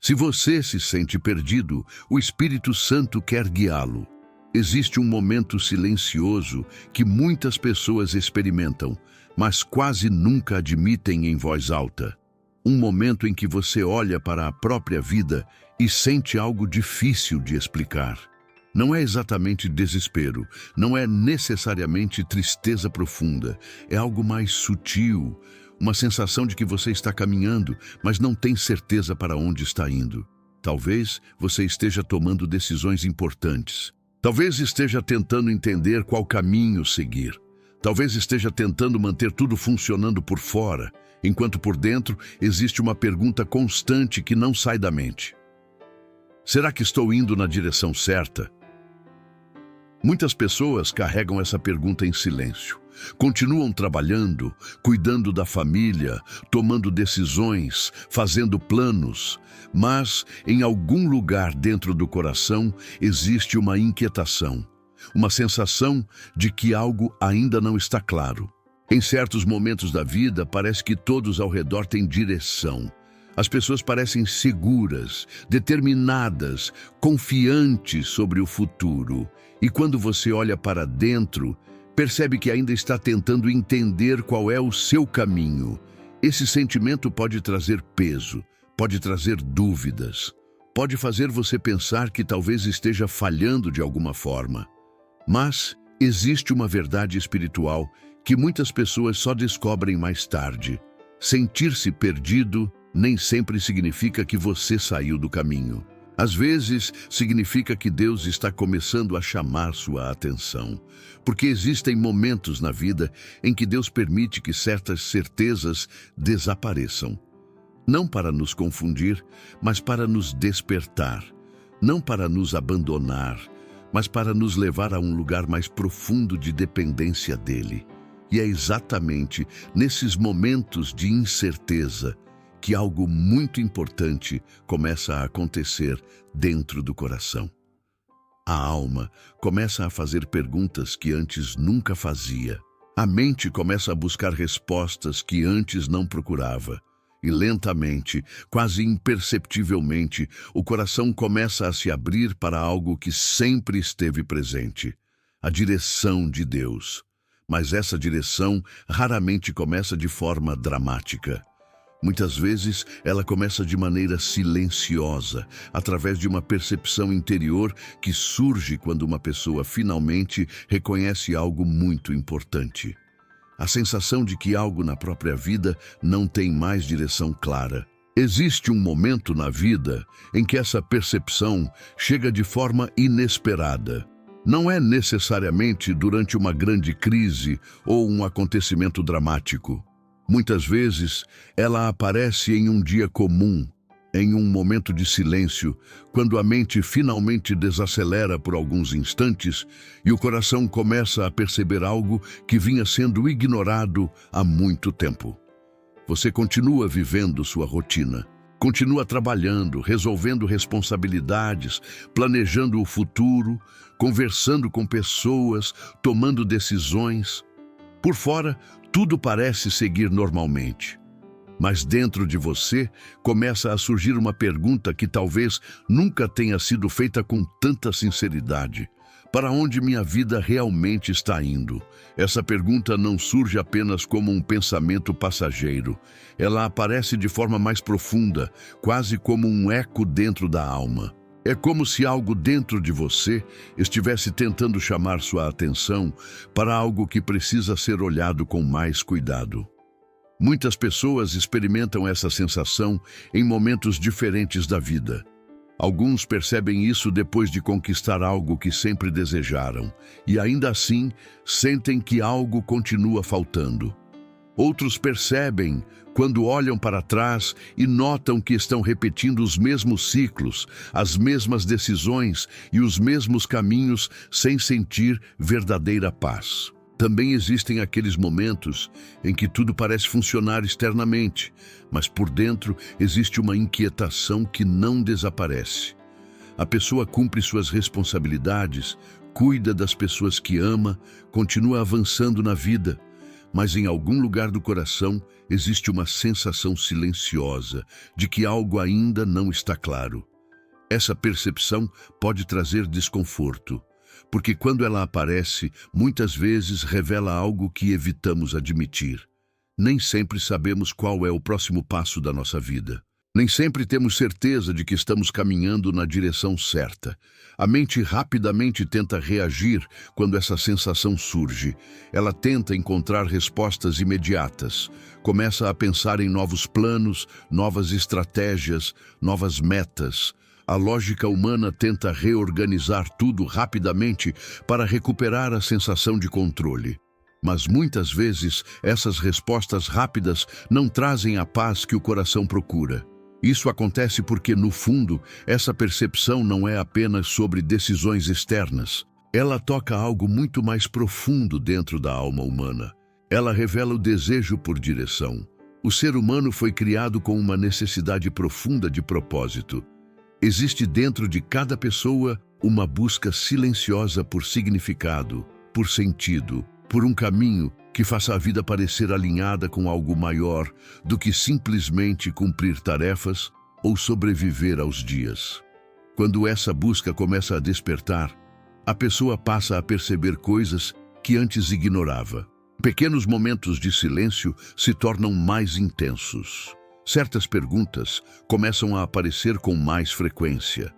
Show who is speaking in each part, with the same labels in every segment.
Speaker 1: Se você se sente perdido, o Espírito Santo quer guiá-lo. Existe um momento silencioso que muitas pessoas experimentam, mas quase nunca admitem em voz alta. Um momento em que você olha para a própria vida e sente algo difícil de explicar. Não é exatamente desespero, não é necessariamente tristeza profunda, é algo mais sutil, uma sensação de que você está caminhando, mas não tem certeza para onde está indo. Talvez você esteja tomando decisões importantes. Talvez esteja tentando entender qual caminho seguir. Talvez esteja tentando manter tudo funcionando por fora, enquanto por dentro existe uma pergunta constante que não sai da mente. Será que estou indo na direção certa? Muitas pessoas carregam essa pergunta em silêncio. Continuam trabalhando, cuidando da família, tomando decisões, fazendo planos, mas em algum lugar dentro do coração existe uma inquietação, uma sensação de que algo ainda não está claro. Em certos momentos da vida, parece que todos ao redor têm direção. As pessoas parecem seguras, determinadas, confiantes sobre o futuro. E quando você olha para dentro, percebe que ainda está tentando entender qual é o seu caminho. Esse sentimento pode trazer peso, pode trazer dúvidas, pode fazer você pensar que talvez esteja falhando de alguma forma. Mas existe uma verdade espiritual que muitas pessoas só descobrem mais tarde. Sentir-se perdido nem sempre significa que você saiu do caminho. Às vezes, significa que Deus está começando a chamar sua atenção. Porque existem momentos na vida em que Deus permite que certas certezas desapareçam. Não para nos confundir, mas para nos despertar. Não para nos abandonar, mas para nos levar a um lugar mais profundo de dependência dele. E é exatamente nesses momentos de incerteza que algo muito importante começa a acontecer dentro do coração. A alma começa a fazer perguntas que antes nunca fazia. A mente começa a buscar respostas que antes não procurava. E lentamente, quase imperceptivelmente, o coração começa a se abrir para algo que sempre esteve presente: a direção de Deus. Mas essa direção raramente começa de forma dramática. Muitas vezes, ela começa de maneira silenciosa, através de uma percepção interior que surge quando uma pessoa finalmente reconhece algo muito importante. A sensação de que algo na própria vida não tem mais direção clara. Existe um momento na vida em que essa percepção chega de forma inesperada. Não é necessariamente durante uma grande crise ou um acontecimento dramático. Muitas vezes, ela aparece em um dia comum, em um momento de silêncio, quando a mente finalmente desacelera por alguns instantes e o coração começa a perceber algo que vinha sendo ignorado há muito tempo. Você continua vivendo sua rotina, continua trabalhando, resolvendo responsabilidades, planejando o futuro, conversando com pessoas, tomando decisões. Por fora, tudo parece seguir normalmente. Mas dentro de você começa a surgir uma pergunta que talvez nunca tenha sido feita com tanta sinceridade. Para onde minha vida realmente está indo? Essa pergunta não surge apenas como um pensamento passageiro. Ela aparece de forma mais profunda, quase como um eco dentro da alma. É como se algo dentro de você estivesse tentando chamar sua atenção para algo que precisa ser olhado com mais cuidado. Muitas pessoas experimentam essa sensação em momentos diferentes da vida. Alguns percebem isso depois de conquistar algo que sempre desejaram, e ainda assim sentem que algo continua faltando. Outros percebem quando olham para trás e notam que estão repetindo os mesmos ciclos, as mesmas decisões e os mesmos caminhos sem sentir verdadeira paz. Também existem aqueles momentos em que tudo parece funcionar externamente, mas por dentro existe uma inquietação que não desaparece. A pessoa cumpre suas responsabilidades, cuida das pessoas que ama, continua avançando na vida, mas em algum lugar do coração existe uma sensação silenciosa de que algo ainda não está claro. Essa percepção pode trazer desconforto, porque quando ela aparece, muitas vezes revela algo que evitamos admitir. Nem sempre sabemos qual é o próximo passo da nossa vida. Nem sempre temos certeza de que estamos caminhando na direção certa. A mente rapidamente tenta reagir quando essa sensação surge. Ela tenta encontrar respostas imediatas. Começa a pensar em novos planos, novas estratégias, novas metas. A lógica humana tenta reorganizar tudo rapidamente para recuperar a sensação de controle. Mas muitas vezes essas respostas rápidas não trazem a paz que o coração procura. Isso acontece porque, no fundo, essa percepção não é apenas sobre decisões externas. Ela toca algo muito mais profundo dentro da alma humana. Ela revela o desejo por direção. O ser humano foi criado com uma necessidade profunda de propósito. Existe dentro de cada pessoa uma busca silenciosa por significado, por sentido, por um caminho que faça a vida parecer alinhada com algo maior do que simplesmente cumprir tarefas ou sobreviver aos dias. Quando essa busca começa a despertar, a pessoa passa a perceber coisas que antes ignorava. Pequenos momentos de silêncio se tornam mais intensos. Certas perguntas começam a aparecer com mais frequência.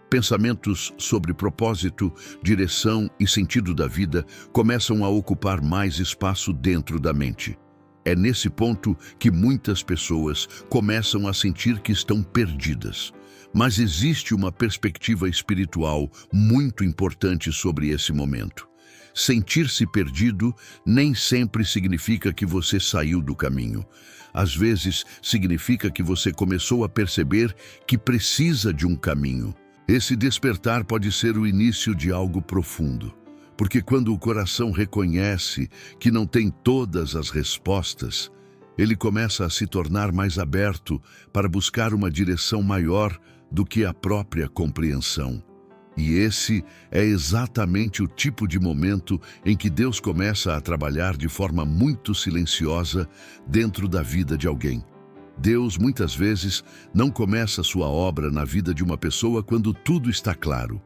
Speaker 1: Pensamentos sobre propósito, direção e sentido da vida começam a ocupar mais espaço dentro da mente. É nesse ponto que muitas pessoas começam a sentir que estão perdidas. Mas existe uma perspectiva espiritual muito importante sobre esse momento. Sentir-se perdido nem sempre significa que você saiu do caminho. Às vezes, significa que você começou a perceber que precisa de um caminho. Esse despertar pode ser o início de algo profundo, porque quando o coração reconhece que não tem todas as respostas, ele começa a se tornar mais aberto para buscar uma direção maior do que a própria compreensão. E esse é exatamente o tipo de momento em que Deus começa a trabalhar de forma muito silenciosa dentro da vida de alguém. Deus, muitas vezes, não começa sua obra na vida de uma pessoa quando tudo está claro.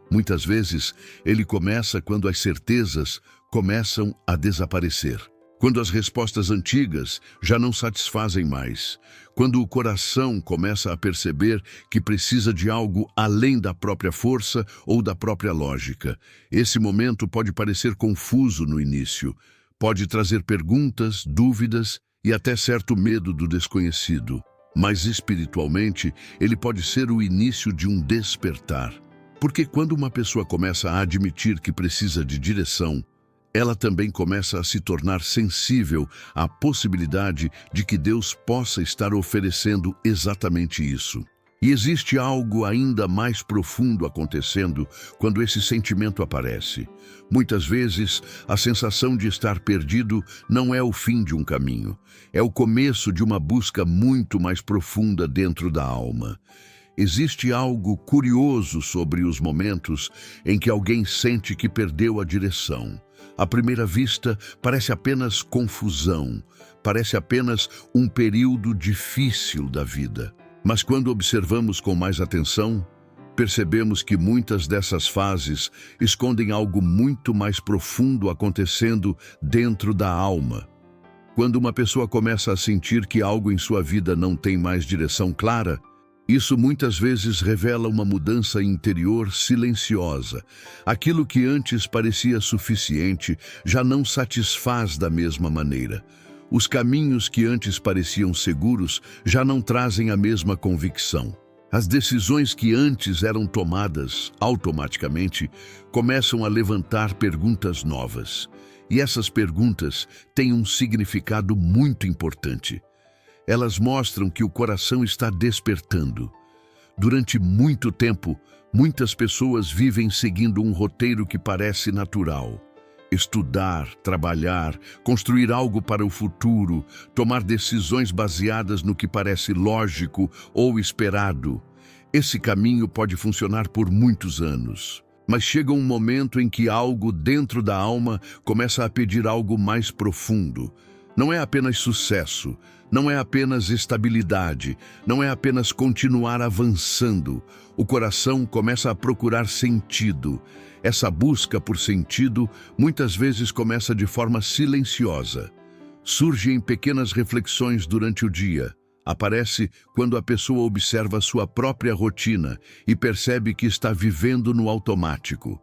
Speaker 1: Muitas vezes, ele começa quando as certezas começam a desaparecer. Quando as respostas antigas já não satisfazem mais. Quando o coração começa a perceber que precisa de algo além da própria força ou da própria lógica. Esse momento pode parecer confuso no início. Pode trazer perguntas, dúvidas e até certo medo do desconhecido. Mas espiritualmente, ele pode ser o início de um despertar. Porque quando uma pessoa começa a admitir que precisa de direção, ela também começa a se tornar sensível à possibilidade de que Deus possa estar oferecendo exatamente isso. E existe algo ainda mais profundo acontecendo quando esse sentimento aparece. Muitas vezes, a sensação de estar perdido não é o fim de um caminho. É o começo de uma busca muito mais profunda dentro da alma. Existe algo curioso sobre os momentos em que alguém sente que perdeu a direção. À primeira vista, parece apenas confusão, parece apenas um período difícil da vida. Mas quando observamos com mais atenção, percebemos que muitas dessas fases escondem algo muito mais profundo acontecendo dentro da alma. Quando uma pessoa começa a sentir que algo em sua vida não tem mais direção clara, isso muitas vezes revela uma mudança interior silenciosa. Aquilo que antes parecia suficiente já não satisfaz da mesma maneira. Os caminhos que antes pareciam seguros já não trazem a mesma convicção. As decisões que antes eram tomadas automaticamente começam a levantar perguntas novas. E essas perguntas têm um significado muito importante. Elas mostram que o coração está despertando. Durante muito tempo, muitas pessoas vivem seguindo um roteiro que parece natural. Estudar, trabalhar, construir algo para o futuro, tomar decisões baseadas no que parece lógico ou esperado. Esse caminho pode funcionar por muitos anos. Mas chega um momento em que algo dentro da alma começa a pedir algo mais profundo. Não é apenas sucesso, não é apenas estabilidade, não é apenas continuar avançando. O coração começa a procurar sentido. Essa busca por sentido muitas vezes começa de forma silenciosa. Surge em pequenas reflexões durante o dia. Aparece quando a pessoa observa sua própria rotina e percebe que está vivendo no automático.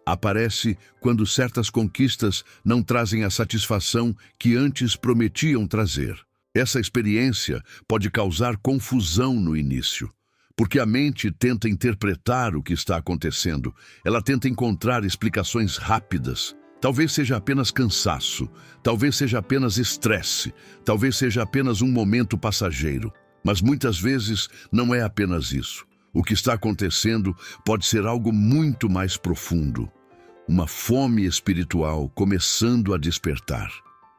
Speaker 1: Aparece quando certas conquistas não trazem a satisfação que antes prometiam trazer. Essa experiência pode causar confusão no início, porque a mente tenta interpretar o que está acontecendo. Ela tenta encontrar explicações rápidas. Talvez seja apenas cansaço, talvez seja apenas estresse, talvez seja apenas um momento passageiro. Mas muitas vezes não é apenas isso. O que está acontecendo pode ser algo muito mais profundo. Uma fome espiritual começando a despertar.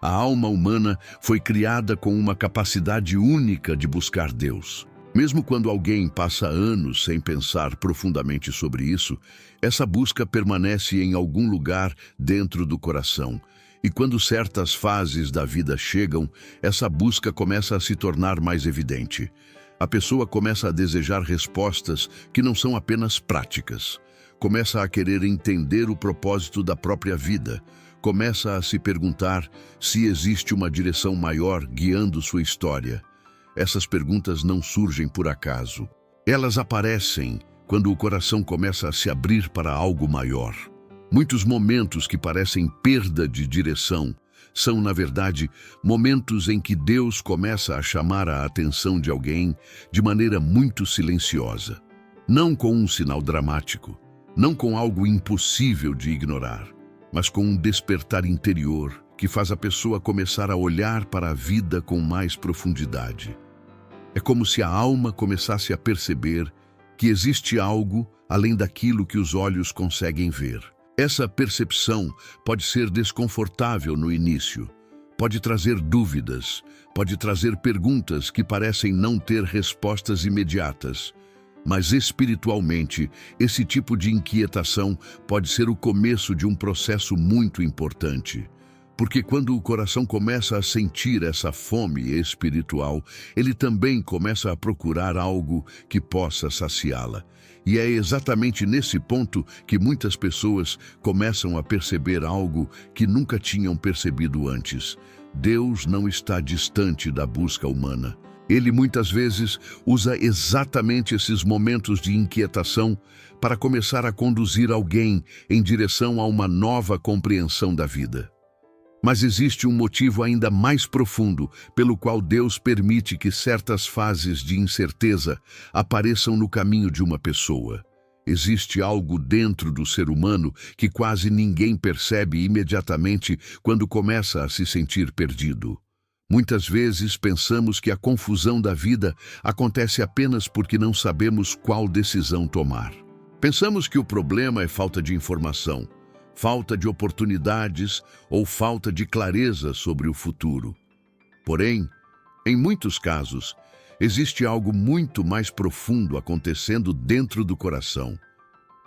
Speaker 1: A alma humana foi criada com uma capacidade única de buscar Deus. Mesmo quando alguém passa anos sem pensar profundamente sobre isso, essa busca permanece em algum lugar dentro do coração. E quando certas fases da vida chegam, essa busca começa a se tornar mais evidente. A pessoa começa a desejar respostas que não são apenas práticas. Começa a querer entender o propósito da própria vida. Começa a se perguntar se existe uma direção maior guiando sua história. Essas perguntas não surgem por acaso. Elas aparecem quando o coração começa a se abrir para algo maior. Muitos momentos que parecem perda de direção são, na verdade, momentos em que Deus começa a chamar a atenção de alguém de maneira muito silenciosa. Não com um sinal dramático, não com algo impossível de ignorar, mas com um despertar interior que faz a pessoa começar a olhar para a vida com mais profundidade. É como se a alma começasse a perceber que existe algo além daquilo que os olhos conseguem ver. Essa percepção pode ser desconfortável no início, pode trazer dúvidas, pode trazer perguntas que parecem não ter respostas imediatas. Mas espiritualmente, esse tipo de inquietação pode ser o começo de um processo muito importante. Porque quando o coração começa a sentir essa fome espiritual, ele também começa a procurar algo que possa saciá-la. E é exatamente nesse ponto que muitas pessoas começam a perceber algo que nunca tinham percebido antes. Deus não está distante da busca humana. Ele muitas vezes usa exatamente esses momentos de inquietação para começar a conduzir alguém em direção a uma nova compreensão da vida. Mas existe um motivo ainda mais profundo pelo qual Deus permite que certas fases de incerteza apareçam no caminho de uma pessoa. Existe algo dentro do ser humano que quase ninguém percebe imediatamente quando começa a se sentir perdido. Muitas vezes pensamos que a confusão da vida acontece apenas porque não sabemos qual decisão tomar. Pensamos que o problema é falta de informação, falta de oportunidades ou falta de clareza sobre o futuro. Porém, em muitos casos, existe algo muito mais profundo acontecendo dentro do coração.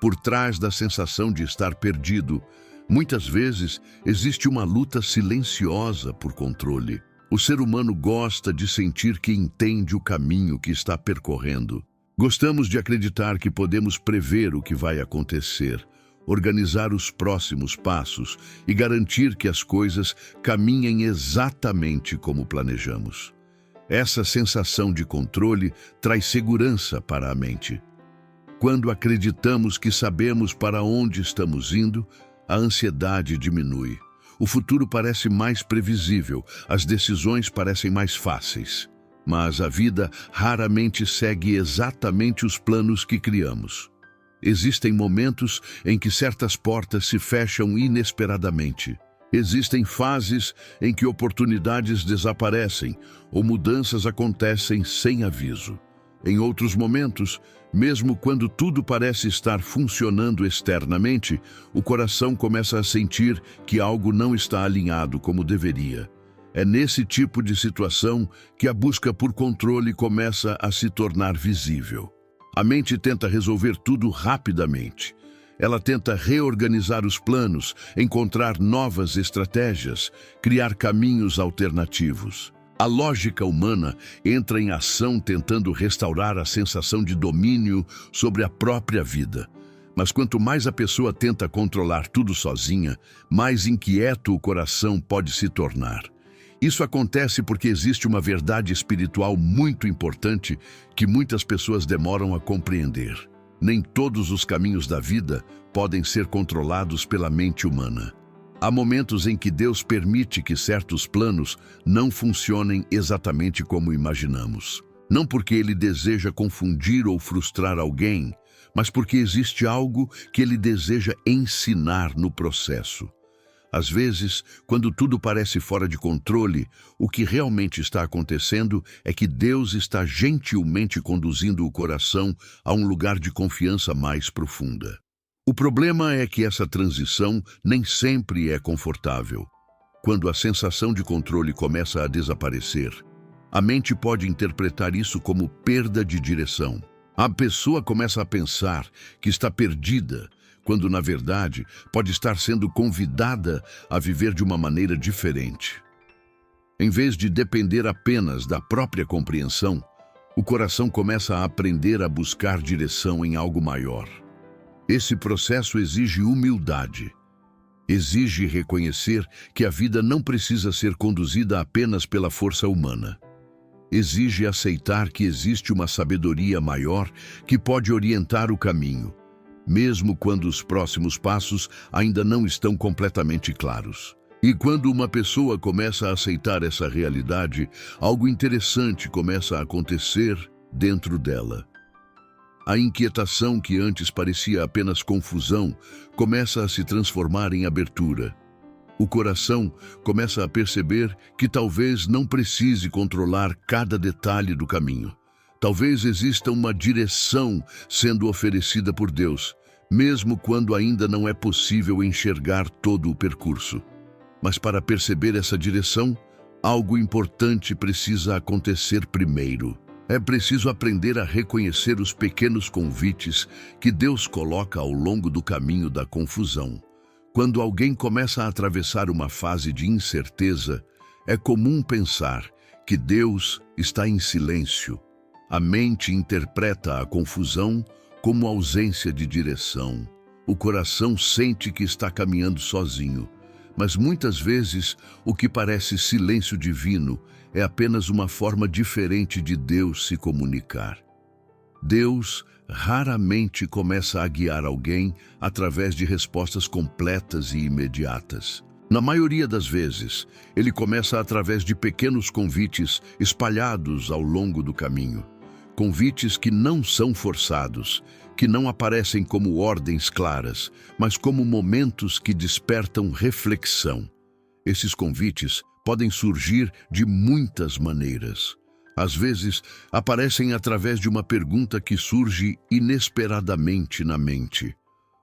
Speaker 1: Por trás da sensação de estar perdido, muitas vezes existe uma luta silenciosa por controle. O ser humano gosta de sentir que entende o caminho que está percorrendo. Gostamos de acreditar que podemos prever o que vai acontecer, organizar os próximos passos e garantir que as coisas caminhem exatamente como planejamos. Essa sensação de controle traz segurança para a mente. Quando acreditamos que sabemos para onde estamos indo, a ansiedade diminui. O futuro parece mais previsível, as decisões parecem mais fáceis. Mas a vida raramente segue exatamente os planos que criamos. Existem momentos em que certas portas se fecham inesperadamente. Existem fases em que oportunidades desaparecem ou mudanças acontecem sem aviso. Em outros momentos, mesmo quando tudo parece estar funcionando externamente, o coração começa a sentir que algo não está alinhado como deveria. É nesse tipo de situação que a busca por controle começa a se tornar visível. A mente tenta resolver tudo rapidamente. Ela tenta reorganizar os planos, encontrar novas estratégias, criar caminhos alternativos. A lógica humana entra em ação tentando restaurar a sensação de domínio sobre a própria vida. Mas quanto mais a pessoa tenta controlar tudo sozinha, mais inquieto o coração pode se tornar. Isso acontece porque existe uma verdade espiritual muito importante que muitas pessoas demoram a compreender. Nem todos os caminhos da vida podem ser controlados pela mente humana. Há momentos em que Deus permite que certos planos não funcionem exatamente como imaginamos. Não porque Ele deseja confundir ou frustrar alguém, mas porque existe algo que Ele deseja ensinar no processo. Às vezes, quando tudo parece fora de controle, o que realmente está acontecendo é que Deus está gentilmente conduzindo o coração a um lugar de confiança mais profunda. O problema é que essa transição nem sempre é confortável. Quando a sensação de controle começa a desaparecer, a mente pode interpretar isso como perda de direção. A pessoa começa a pensar que está perdida, quando, na verdade, pode estar sendo convidada a viver de uma maneira diferente. Em vez de depender apenas da própria compreensão, o coração começa a aprender a buscar direção em algo maior. Esse processo exige humildade. Exige reconhecer que a vida não precisa ser conduzida apenas pela força humana. Exige aceitar que existe uma sabedoria maior que pode orientar o caminho, mesmo quando os próximos passos ainda não estão completamente claros. E quando uma pessoa começa a aceitar essa realidade, algo interessante começa a acontecer dentro dela. A inquietação que antes parecia apenas confusão começa a se transformar em abertura. O coração começa a perceber que talvez não precise controlar cada detalhe do caminho. Talvez exista uma direção sendo oferecida por Deus, mesmo quando ainda não é possível enxergar todo o percurso. Mas para perceber essa direção, algo importante precisa acontecer primeiro. É preciso aprender a reconhecer os pequenos convites que Deus coloca ao longo do caminho da confusão. Quando alguém começa a atravessar uma fase de incerteza, é comum pensar que Deus está em silêncio. A mente interpreta a confusão como ausência de direção. O coração sente que está caminhando sozinho, mas muitas vezes o que parece silêncio divino é apenas uma forma diferente de Deus se comunicar. Deus raramente começa a guiar alguém através de respostas completas e imediatas. Na maioria das vezes, ele começa através de pequenos convites espalhados ao longo do caminho. Convites que não são forçados, que não aparecem como ordens claras, mas como momentos que despertam reflexão. Esses convites podem surgir de muitas maneiras. Às vezes, aparecem através de uma pergunta que surge inesperadamente na mente.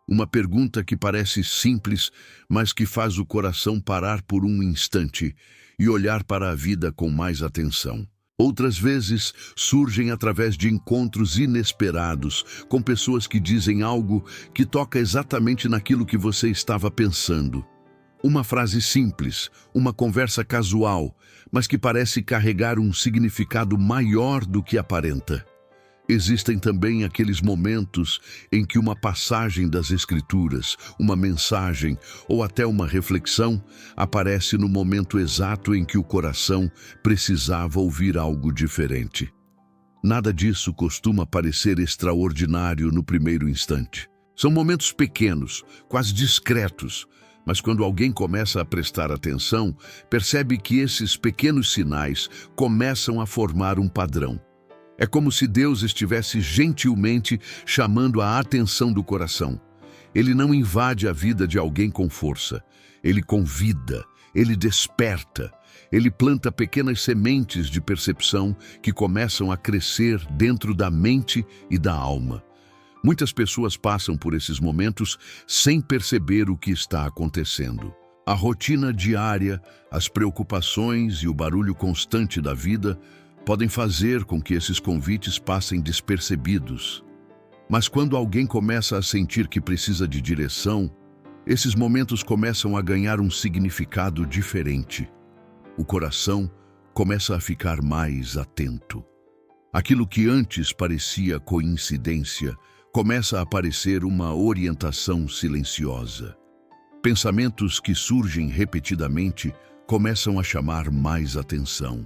Speaker 1: Uma pergunta que parece simples, mas que faz o coração parar por um instante e olhar para a vida com mais atenção. Outras vezes, surgem através de encontros inesperados, com pessoas que dizem algo que toca exatamente naquilo que você estava pensando. Uma frase simples, uma conversa casual, mas que parece carregar um significado maior do que aparenta. Existem também aqueles momentos em que uma passagem das Escrituras, uma mensagem ou até uma reflexão aparece no momento exato em que o coração precisava ouvir algo diferente. Nada disso costuma parecer extraordinário no primeiro instante. São momentos pequenos, quase discretos, mas quando alguém começa a prestar atenção, percebe que esses pequenos sinais começam a formar um padrão. É como se Deus estivesse gentilmente chamando a atenção do coração. Ele não invade a vida de alguém com força. Ele convida, ele desperta, ele planta pequenas sementes de percepção que começam a crescer dentro da mente e da alma. Muitas pessoas passam por esses momentos sem perceber o que está acontecendo. A rotina diária, as preocupações e o barulho constante da vida podem fazer com que esses convites passem despercebidos. Mas quando alguém começa a sentir que precisa de direção, esses momentos começam a ganhar um significado diferente. O coração começa a ficar mais atento. Aquilo que antes parecia coincidência começa a parecer uma orientação silenciosa. Pensamentos que surgem repetidamente começam a chamar mais atenção.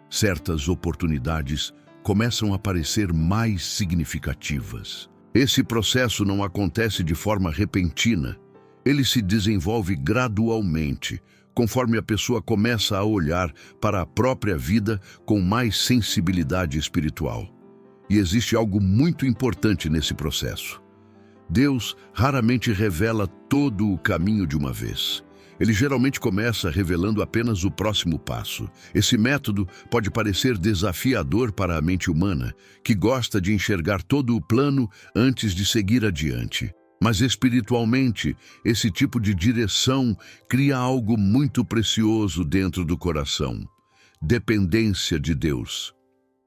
Speaker 1: Certas oportunidades começam a parecer mais significativas. Esse processo não acontece de forma repentina. Ele se desenvolve gradualmente, conforme a pessoa começa a olhar para a própria vida com mais sensibilidade espiritual. E existe algo muito importante nesse processo. Deus raramente revela todo o caminho de uma vez. Ele geralmente começa revelando apenas o próximo passo. Esse método pode parecer desafiador para a mente humana, que gosta de enxergar todo o plano antes de seguir adiante. Mas espiritualmente, esse tipo de direção cria algo muito precioso dentro do coração: dependência de Deus.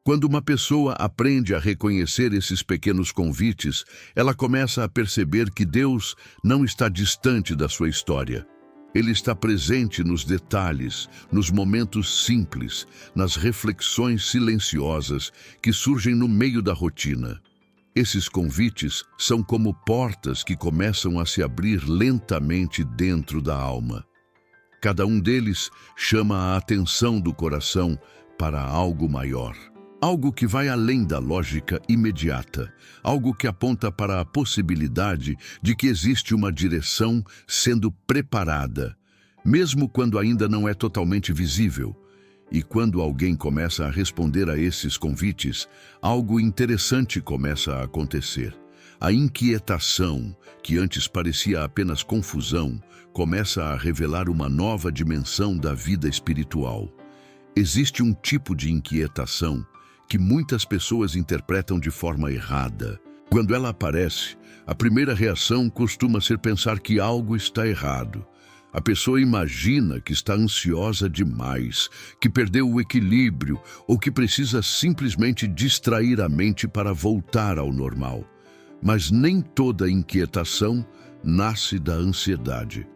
Speaker 1: Quando uma pessoa aprende a reconhecer esses pequenos convites, ela começa a perceber que Deus não está distante da sua história. Ele está presente nos detalhes, nos momentos simples, nas reflexões silenciosas que surgem no meio da rotina. Esses convites são como portas que começam a se abrir lentamente dentro da alma. Cada um deles chama a atenção do coração para algo maior. Algo que vai além da lógica imediata, algo que aponta para a possibilidade de que existe uma direção sendo preparada, mesmo quando ainda não é totalmente visível. E quando alguém começa a responder a esses convites, algo interessante começa a acontecer. A inquietação, que antes parecia apenas confusão, começa a revelar uma nova dimensão da vida espiritual. Existe um tipo de inquietação que muitas pessoas interpretam de forma errada. Quando ela aparece, a primeira reação costuma ser pensar que algo está errado. A pessoa imagina que está ansiosa demais, que perdeu o equilíbrio ou que precisa simplesmente distrair a mente para voltar ao normal. Mas nem toda inquietação nasce da ansiedade.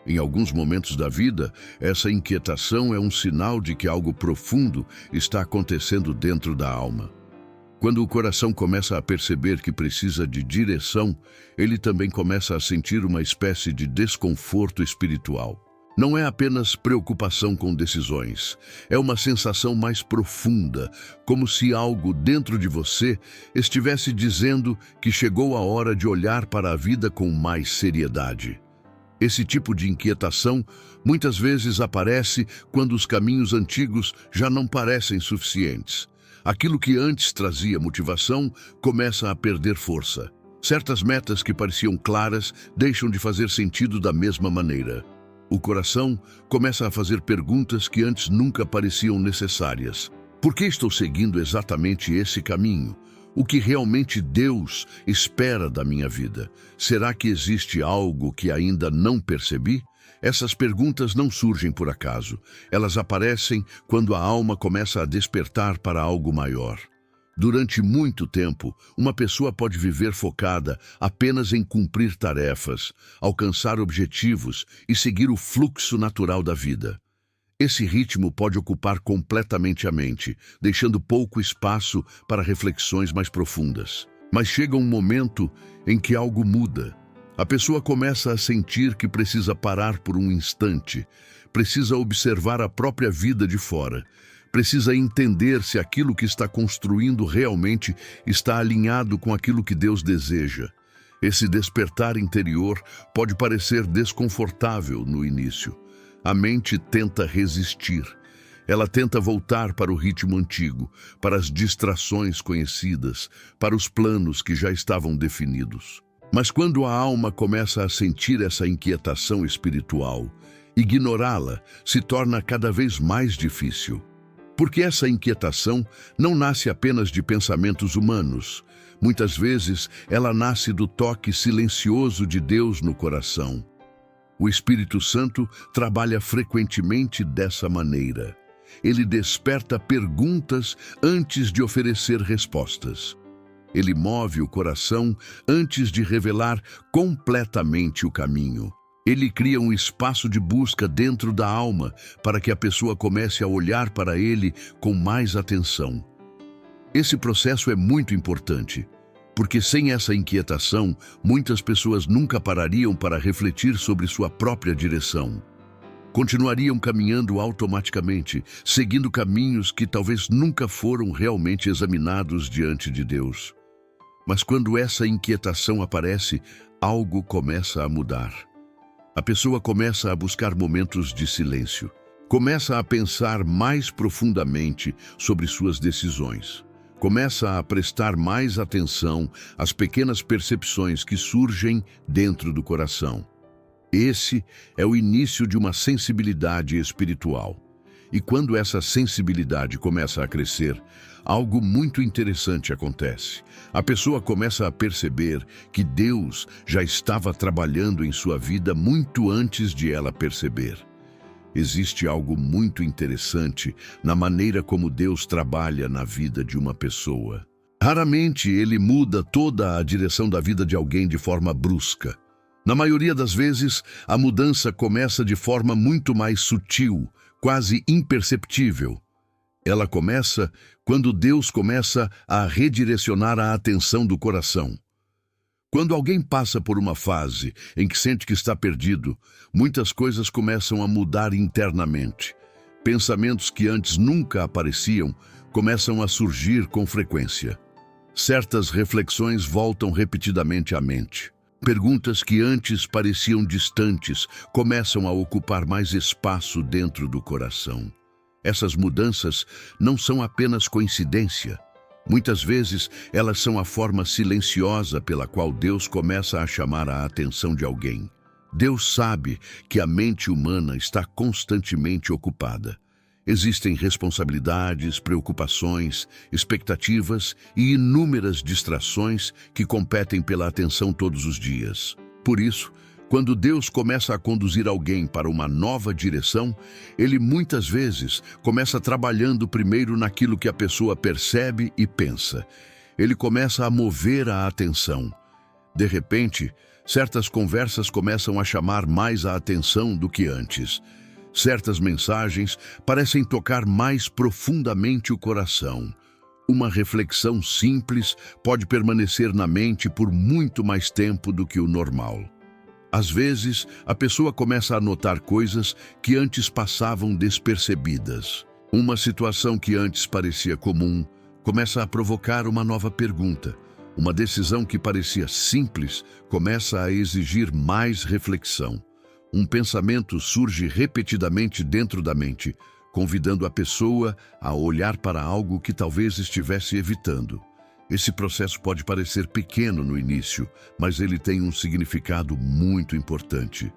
Speaker 1: Em alguns momentos da vida, essa inquietação é um sinal de que algo profundo está acontecendo dentro da alma. Quando o coração começa a perceber que precisa de direção, ele também começa a sentir uma espécie de desconforto espiritual. Não é apenas preocupação com decisões, é uma sensação mais profunda, como se algo dentro de você estivesse dizendo que chegou a hora de olhar para a vida com mais seriedade. Esse tipo de inquietação muitas vezes aparece quando os caminhos antigos já não parecem suficientes. Aquilo que antes trazia motivação começa a perder força. Certas metas que pareciam claras deixam de fazer sentido da mesma maneira. O coração começa a fazer perguntas que antes nunca pareciam necessárias. Por que estou seguindo exatamente esse caminho? O que realmente Deus espera da minha vida? Será que existe algo que ainda não percebi? Essas perguntas não surgem por acaso. Elas aparecem quando a alma começa a despertar para algo maior. Durante muito tempo, uma pessoa pode viver focada apenas em cumprir tarefas, alcançar objetivos e seguir o fluxo natural da vida. Esse ritmo pode ocupar completamente a mente, deixando pouco espaço para reflexões mais profundas. Mas chega um momento em que algo muda. A pessoa começa a sentir que precisa parar por um instante, precisa observar a própria vida de fora, precisa entender se aquilo que está construindo realmente está alinhado com aquilo que Deus deseja. Esse despertar interior pode parecer desconfortável no início. A mente tenta resistir. Ela tenta voltar para o ritmo antigo, para as distrações conhecidas, para os planos que já estavam definidos. Mas quando a alma começa a sentir essa inquietação espiritual, ignorá-la se torna cada vez mais difícil. Porque essa inquietação não nasce apenas de pensamentos humanos. Muitas vezes ela nasce do toque silencioso de Deus no coração. O Espírito Santo trabalha frequentemente dessa maneira. Ele desperta perguntas antes de oferecer respostas. Ele move o coração antes de revelar completamente o caminho. Ele cria um espaço de busca dentro da alma para que a pessoa comece a olhar para ele com mais atenção. Esse processo é muito importante, porque sem essa inquietação, muitas pessoas nunca parariam para refletir sobre sua própria direção. Continuariam caminhando automaticamente, seguindo caminhos que talvez nunca foram realmente examinados diante de Deus. Mas quando essa inquietação aparece, algo começa a mudar. A pessoa começa a buscar momentos de silêncio, começa a pensar mais profundamente sobre suas decisões, começa a prestar mais atenção às pequenas percepções que surgem dentro do coração. Esse é o início de uma sensibilidade espiritual. E quando essa sensibilidade começa a crescer, algo muito interessante acontece. A pessoa começa a perceber que Deus já estava trabalhando em sua vida muito antes de ela perceber. Existe algo muito interessante na maneira como Deus trabalha na vida de uma pessoa. Raramente ele muda toda a direção da vida de alguém de forma brusca. Na maioria das vezes, a mudança começa de forma muito mais sutil, quase imperceptível. Ela começa quando Deus começa a redirecionar a atenção do coração. Quando alguém passa por uma fase em que sente que está perdido, muitas coisas começam a mudar internamente. Pensamentos que antes nunca apareciam começam a surgir com frequência. Certas reflexões voltam repetidamente à mente. Perguntas que antes pareciam distantes começam a ocupar mais espaço dentro do coração. Essas mudanças não são apenas coincidência. Muitas vezes, elas são a forma silenciosa pela qual Deus começa a chamar a atenção de alguém. Deus sabe que a mente humana está constantemente ocupada. Existem responsabilidades, preocupações, expectativas e inúmeras distrações que competem pela atenção todos os dias. Por isso, quando Deus começa a conduzir alguém para uma nova direção, Ele muitas vezes começa trabalhando primeiro naquilo que a pessoa percebe e pensa. Ele começa a mover a atenção. De repente, certas conversas começam a chamar mais a atenção do que antes. Certas mensagens parecem tocar mais profundamente o coração. Uma reflexão simples pode permanecer na mente por muito mais tempo do que o normal. Às vezes, a pessoa começa a notar coisas que antes passavam despercebidas. Uma situação que antes parecia comum começa a provocar uma nova pergunta. Uma decisão que parecia simples começa a exigir mais reflexão. Um pensamento surge repetidamente dentro da mente, convidando a pessoa a olhar para algo que talvez estivesse evitando. Esse processo pode parecer pequeno no início, mas ele tem um significado muito importante.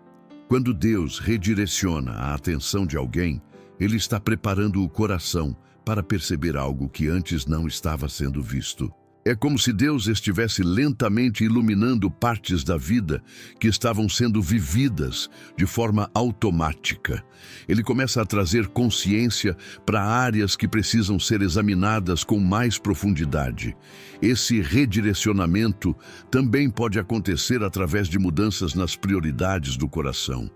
Speaker 1: Quando Deus redireciona a atenção de alguém, Ele está preparando o coração para perceber algo que antes não estava sendo visto. É como se Deus estivesse lentamente iluminando partes da vida que estavam sendo vividas de forma automática. Ele começa a trazer consciência para áreas que precisam ser examinadas com mais profundidade. Esse redirecionamento também pode acontecer através de mudanças nas prioridades do coração.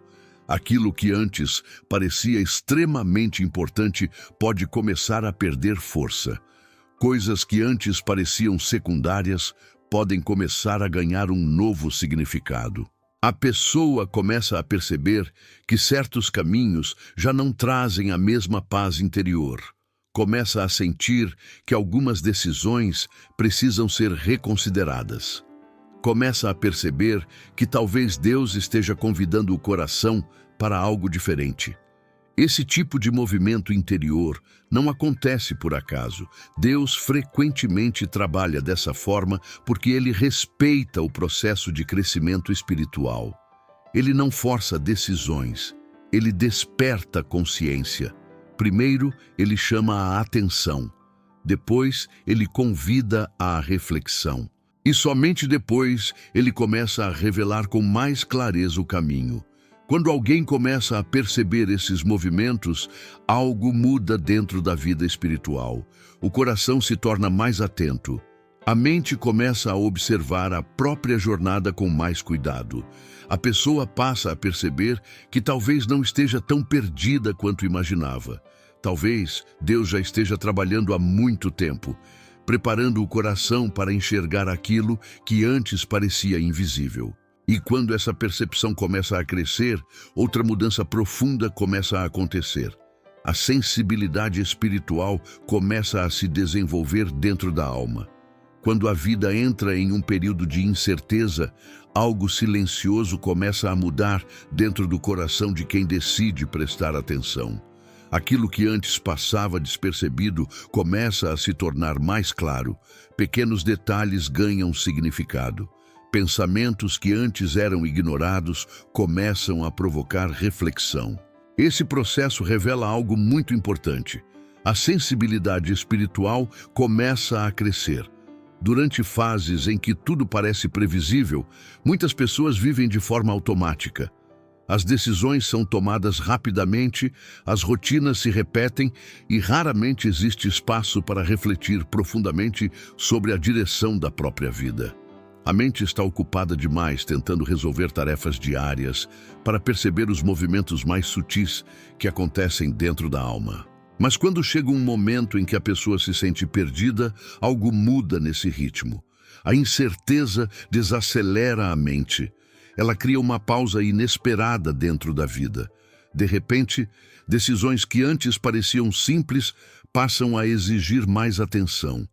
Speaker 1: Aquilo que antes parecia extremamente importante pode começar a perder força. Coisas que antes pareciam secundárias podem começar a ganhar um novo significado. A pessoa começa a perceber que certos caminhos já não trazem a mesma paz interior. Começa a sentir que algumas decisões precisam ser reconsideradas. Começa a perceber que talvez Deus esteja convidando o coração para algo diferente. Esse tipo de movimento interior não acontece por acaso. Deus frequentemente trabalha dessa forma porque Ele respeita o processo de crescimento espiritual. Ele não força decisões, Ele desperta consciência. Primeiro, Ele chama a atenção. Depois, Ele convida à reflexão. E somente depois, Ele começa a revelar com mais clareza o caminho. Quando alguém começa a perceber esses movimentos, algo muda dentro da vida espiritual. O coração se torna mais atento. A mente começa a observar a própria jornada com mais cuidado. A pessoa passa a perceber que talvez não esteja tão perdida quanto imaginava. Talvez Deus já esteja trabalhando há muito tempo, preparando o coração para enxergar aquilo que antes parecia invisível. E quando essa percepção começa a crescer, outra mudança profunda começa a acontecer. A sensibilidade espiritual começa a se desenvolver dentro da alma. Quando a vida entra em um período de incerteza, algo silencioso começa a mudar dentro do coração de quem decide prestar atenção. Aquilo que antes passava despercebido começa a se tornar mais claro. Pequenos detalhes ganham significado. Pensamentos que antes eram ignorados começam a provocar reflexão. Esse processo revela algo muito importante. A sensibilidade espiritual começa a crescer. Durante fases em que tudo parece previsível, muitas pessoas vivem de forma automática. As decisões são tomadas rapidamente, as rotinas se repetem e raramente existe espaço para refletir profundamente sobre a direção da própria vida. A mente está ocupada demais tentando resolver tarefas diárias para perceber os movimentos mais sutis que acontecem dentro da alma. Mas quando chega um momento em que a pessoa se sente perdida, algo muda nesse ritmo. A incerteza desacelera a mente. Ela cria uma pausa inesperada dentro da vida. De repente, decisões que antes pareciam simples passam a exigir mais atenção.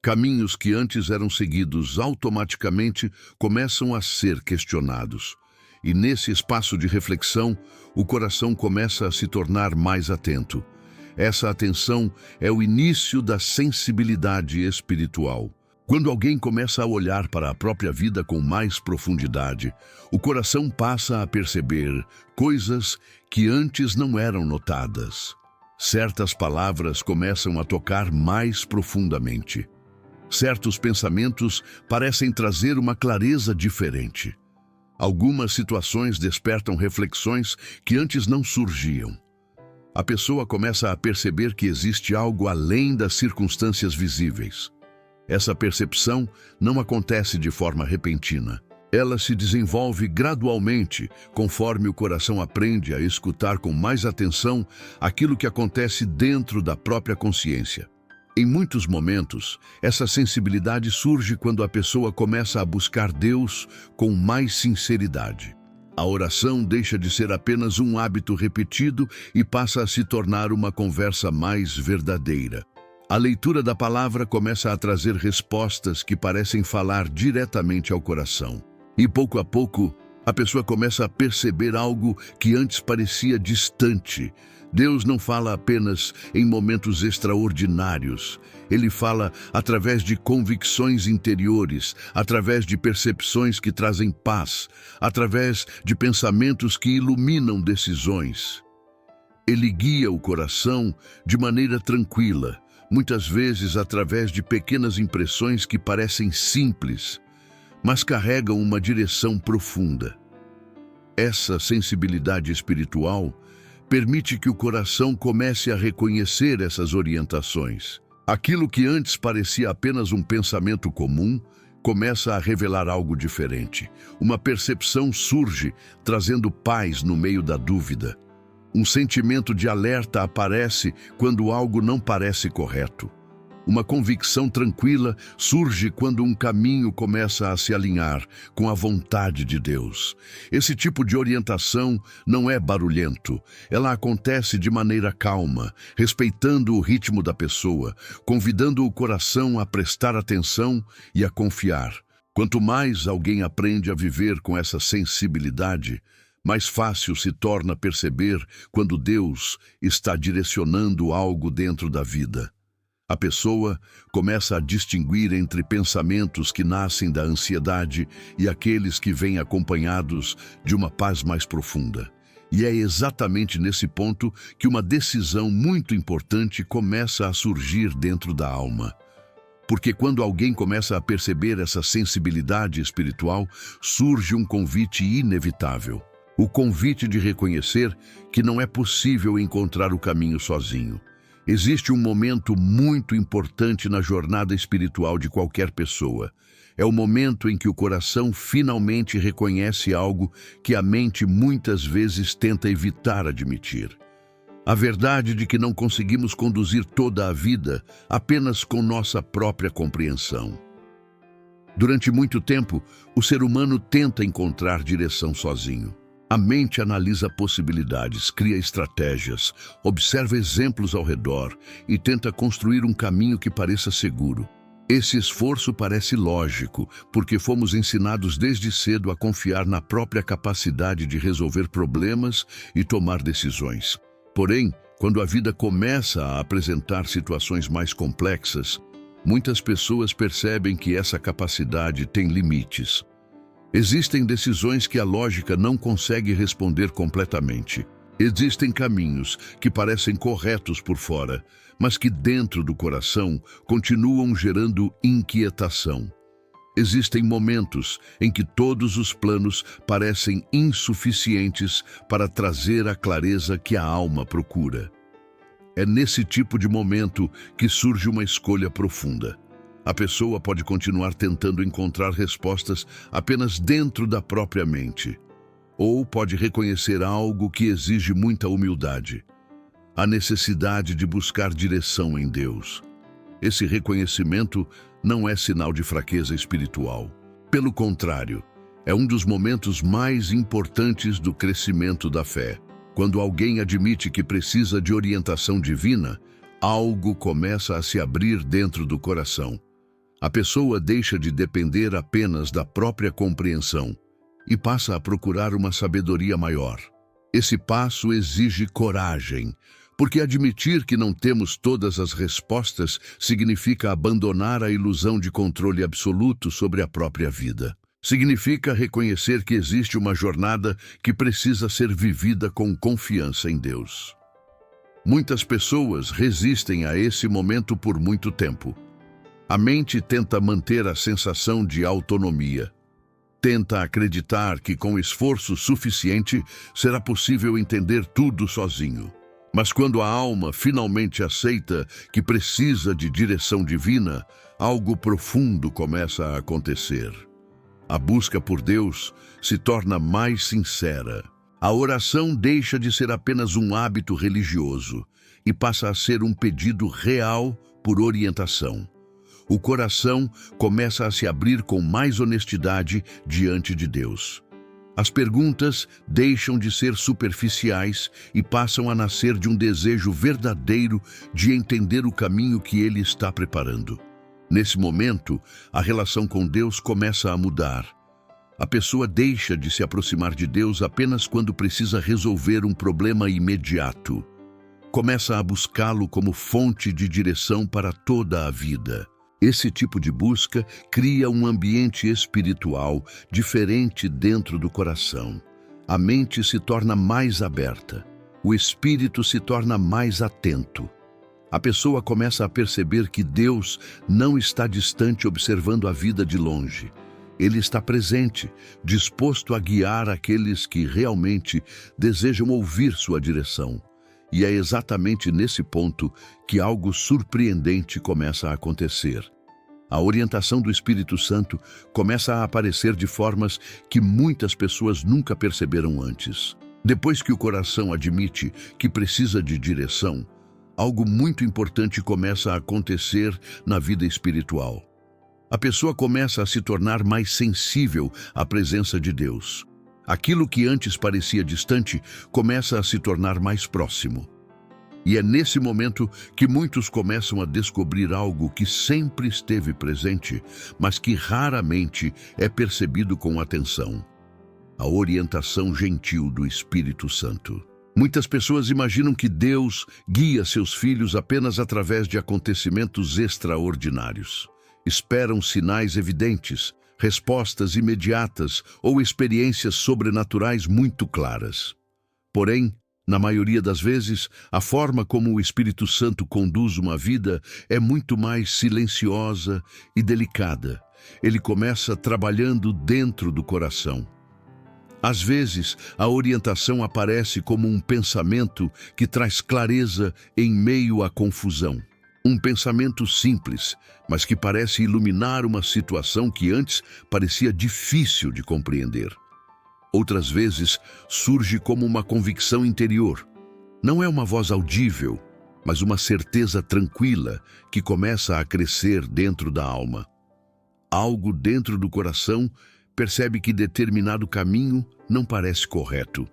Speaker 1: Caminhos que antes eram seguidos automaticamente começam a ser questionados. E nesse espaço de reflexão, o coração começa a se tornar mais atento. Essa atenção é o início da sensibilidade espiritual. Quando alguém começa a olhar para a própria vida com mais profundidade, o coração passa a perceber coisas que antes não eram notadas. Certas palavras começam a tocar mais profundamente. Certos pensamentos parecem trazer uma clareza diferente. Algumas situações despertam reflexões que antes não surgiam. A pessoa começa a perceber que existe algo além das circunstâncias visíveis. Essa percepção não acontece de forma repentina. Ela se desenvolve gradualmente, conforme o coração aprende a escutar com mais atenção aquilo que acontece dentro da própria consciência. Em muitos momentos, essa sensibilidade surge quando a pessoa começa a buscar Deus com mais sinceridade. A oração deixa de ser apenas um hábito repetido e passa a se tornar uma conversa mais verdadeira. A leitura da palavra começa a trazer respostas que parecem falar diretamente ao coração. E pouco a pouco, a pessoa começa a perceber algo que antes parecia distante. Deus não fala apenas em momentos extraordinários. Ele fala através de convicções interiores, através de percepções que trazem paz, através de pensamentos que iluminam decisões. Ele guia o coração de maneira tranquila, muitas vezes através de pequenas impressões que parecem simples, mas carregam uma direção profunda. Essa sensibilidade espiritual permite que o coração comece a reconhecer essas orientações. Aquilo que antes parecia apenas um pensamento comum, começa a revelar algo diferente. Uma percepção surge, trazendo paz no meio da dúvida. Um sentimento de alerta aparece quando algo não parece correto. Uma convicção tranquila surge quando um caminho começa a se alinhar com a vontade de Deus. Esse tipo de orientação não é barulhento. Ela acontece de maneira calma, respeitando o ritmo da pessoa, convidando o coração a prestar atenção e a confiar. Quanto mais alguém aprende a viver com essa sensibilidade, mais fácil se torna perceber quando Deus está direcionando algo dentro da vida. A pessoa começa a distinguir entre pensamentos que nascem da ansiedade e aqueles que vêm acompanhados de uma paz mais profunda. E é exatamente nesse ponto que uma decisão muito importante começa a surgir dentro da alma. Porque quando alguém começa a perceber essa sensibilidade espiritual, surge um convite inevitável. O convite de reconhecer que não é possível encontrar o caminho sozinho. Existe um momento muito importante na jornada espiritual de qualquer pessoa. É o momento em que o coração finalmente reconhece algo que a mente muitas vezes tenta evitar admitir. A verdade de que não conseguimos conduzir toda a vida apenas com nossa própria compreensão. Durante muito tempo, o ser humano tenta encontrar direção sozinho. A mente analisa possibilidades, cria estratégias, observa exemplos ao redor e tenta construir um caminho que pareça seguro. Esse esforço parece lógico, porque fomos ensinados desde cedo a confiar na própria capacidade de resolver problemas e tomar decisões. Porém, quando a vida começa a apresentar situações mais complexas, muitas pessoas percebem que essa capacidade tem limites. Existem decisões que a lógica não consegue responder completamente. Existem caminhos que parecem corretos por fora, mas que dentro do coração continuam gerando inquietação. Existem momentos em que todos os planos parecem insuficientes para trazer a clareza que a alma procura. É nesse tipo de momento que surge uma escolha profunda. A pessoa pode continuar tentando encontrar respostas apenas dentro da própria mente, ou pode reconhecer algo que exige muita humildade, a necessidade de buscar direção em Deus. Esse reconhecimento não é sinal de fraqueza espiritual. Pelo contrário, é um dos momentos mais importantes do crescimento da fé. Quando alguém admite que precisa de orientação divina, algo começa a se abrir dentro do coração. A pessoa deixa de depender apenas da própria compreensão e passa a procurar uma sabedoria maior. Esse passo exige coragem, porque admitir que não temos todas as respostas significa abandonar a ilusão de controle absoluto sobre a própria vida. Significa reconhecer que existe uma jornada que precisa ser vivida com confiança em Deus. Muitas pessoas resistem a esse momento por muito tempo. A mente tenta manter a sensação de autonomia. Tenta acreditar que com esforço suficiente será possível entender tudo sozinho. Mas quando a alma finalmente aceita que precisa de direção divina, algo profundo começa a acontecer. A busca por Deus se torna mais sincera. A oração deixa de ser apenas um hábito religioso e passa a ser um pedido real por orientação. O coração começa a se abrir com mais honestidade diante de Deus. As perguntas deixam de ser superficiais e passam a nascer de um desejo verdadeiro de entender o caminho que Ele está preparando. Nesse momento, a relação com Deus começa a mudar. A pessoa deixa de se aproximar de Deus apenas quando precisa resolver um problema imediato. Começa a buscá-lo como fonte de direção para toda a vida. Esse tipo de busca cria um ambiente espiritual diferente dentro do coração. A mente se torna mais aberta. O espírito se torna mais atento. A pessoa começa a perceber que Deus não está distante observando a vida de longe. Ele está presente, disposto a guiar aqueles que realmente desejam ouvir sua direção. E é exatamente nesse ponto que algo surpreendente começa a acontecer. A orientação do Espírito Santo começa a aparecer de formas que muitas pessoas nunca perceberam antes. Depois que o coração admite que precisa de direção, algo muito importante começa a acontecer na vida espiritual. A pessoa começa a se tornar mais sensível à presença de Deus. Aquilo que antes parecia distante começa a se tornar mais próximo. E é nesse momento que muitos começam a descobrir algo que sempre esteve presente, mas que raramente é percebido com atenção: a orientação gentil do Espírito Santo. Muitas pessoas imaginam que Deus guia seus filhos apenas através de acontecimentos extraordinários. Esperam sinais evidentes, respostas imediatas ou experiências sobrenaturais muito claras. Porém, na maioria das vezes, a forma como o Espírito Santo conduz uma vida é muito mais silenciosa e delicada. Ele começa trabalhando dentro do coração. Às vezes, a orientação aparece como um pensamento que traz clareza em meio à confusão. Um pensamento simples, mas que parece iluminar uma situação que antes parecia difícil de compreender. Outras vezes, surge como uma convicção interior. Não é uma voz audível, mas uma certeza tranquila que começa a crescer dentro da alma. Algo dentro do coração percebe que determinado caminho não parece correto,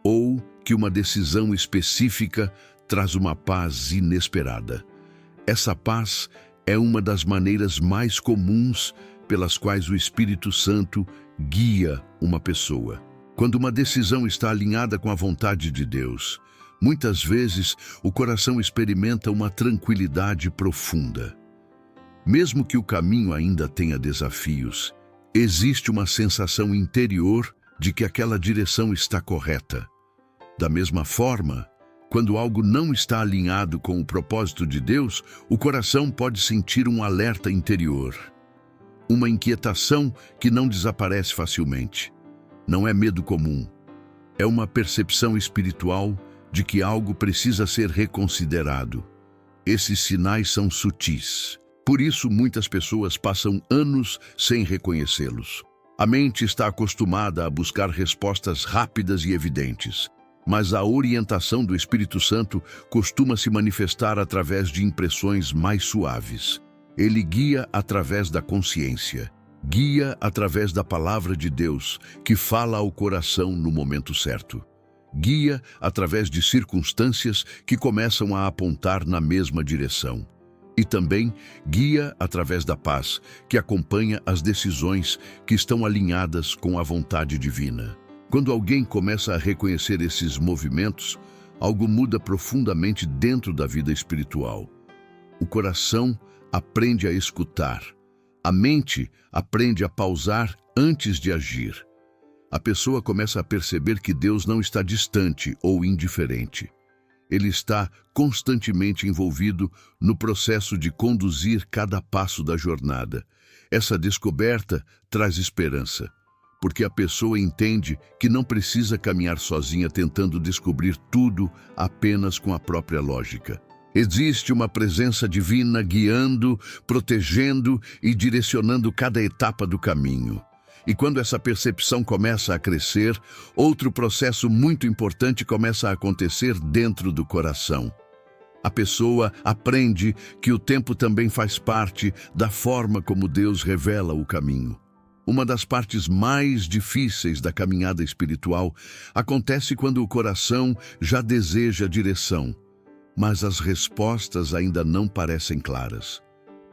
Speaker 1: ou que uma decisão específica traz uma paz inesperada. Essa paz é uma das maneiras mais comuns pelas quais o Espírito Santo guia uma pessoa. Quando uma decisão está alinhada com a vontade de Deus, muitas vezes o coração experimenta uma tranquilidade profunda. Mesmo que o caminho ainda tenha desafios, existe uma sensação interior de que aquela direção está correta. Da mesma forma, quando algo não está alinhado com o propósito de Deus, o coração pode sentir um alerta interior. Uma inquietação que não desaparece facilmente. Não é medo comum. É uma percepção espiritual de que algo precisa ser reconsiderado. Esses sinais são sutis. Por isso, muitas pessoas passam anos sem reconhecê-los. A mente está acostumada a buscar respostas rápidas e evidentes. Mas a orientação do Espírito Santo costuma se manifestar através de impressões mais suaves. Ele guia através da consciência, guia através da palavra de Deus, que fala ao coração no momento certo. Guia através de circunstâncias que começam a apontar na mesma direção. E também guia através da paz, que acompanha as decisões que estão alinhadas com a vontade divina. Quando alguém começa a reconhecer esses movimentos, algo muda profundamente dentro da vida espiritual. O coração aprende a escutar. A mente aprende a pausar antes de agir. A pessoa começa a perceber que Deus não está distante ou indiferente. Ele está constantemente envolvido no processo de conduzir cada passo da jornada. Essa descoberta traz esperança, porque a pessoa entende que não precisa caminhar sozinha tentando descobrir tudo apenas com a própria lógica. Existe uma presença divina guiando, protegendo e direcionando cada etapa do caminho. E quando essa percepção começa a crescer, outro processo muito importante começa a acontecer dentro do coração. A pessoa aprende que o tempo também faz parte da forma como Deus revela o caminho. Uma das partes mais difíceis da caminhada espiritual acontece quando o coração já deseja direção, mas as respostas ainda não parecem claras.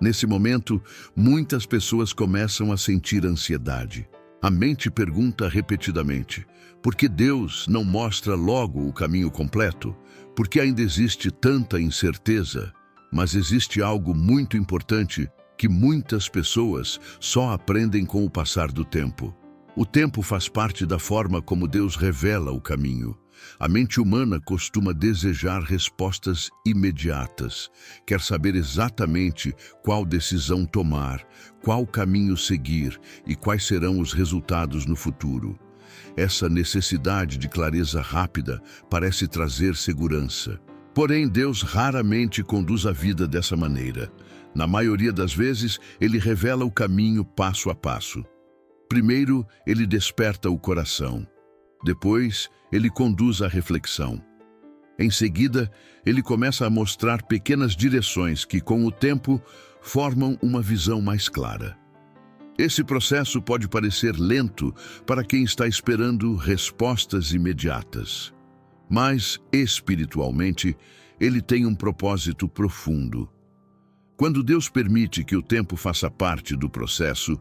Speaker 1: Nesse momento, muitas pessoas começam a sentir ansiedade. A mente pergunta repetidamente: por que Deus não mostra logo o caminho completo? Por que ainda existe tanta incerteza? Mas existe algo muito importante que muitas pessoas só aprendem com o passar do tempo. O tempo faz parte da forma como Deus revela o caminho. A mente humana costuma desejar respostas imediatas, quer saber exatamente qual decisão tomar, qual caminho seguir e quais serão os resultados no futuro. Essa necessidade de clareza rápida parece trazer segurança. Porém, Deus raramente conduz a vida dessa maneira. Na maioria das vezes, Ele revela o caminho passo a passo. Primeiro, Ele desperta o coração. Depois, Ele conduz a reflexão. Em seguida, Ele começa a mostrar pequenas direções que, com o tempo, formam uma visão mais clara. Esse processo pode parecer lento para quem está esperando respostas imediatas. Mas, espiritualmente, Ele tem um propósito profundo. Quando Deus permite que o tempo faça parte do processo,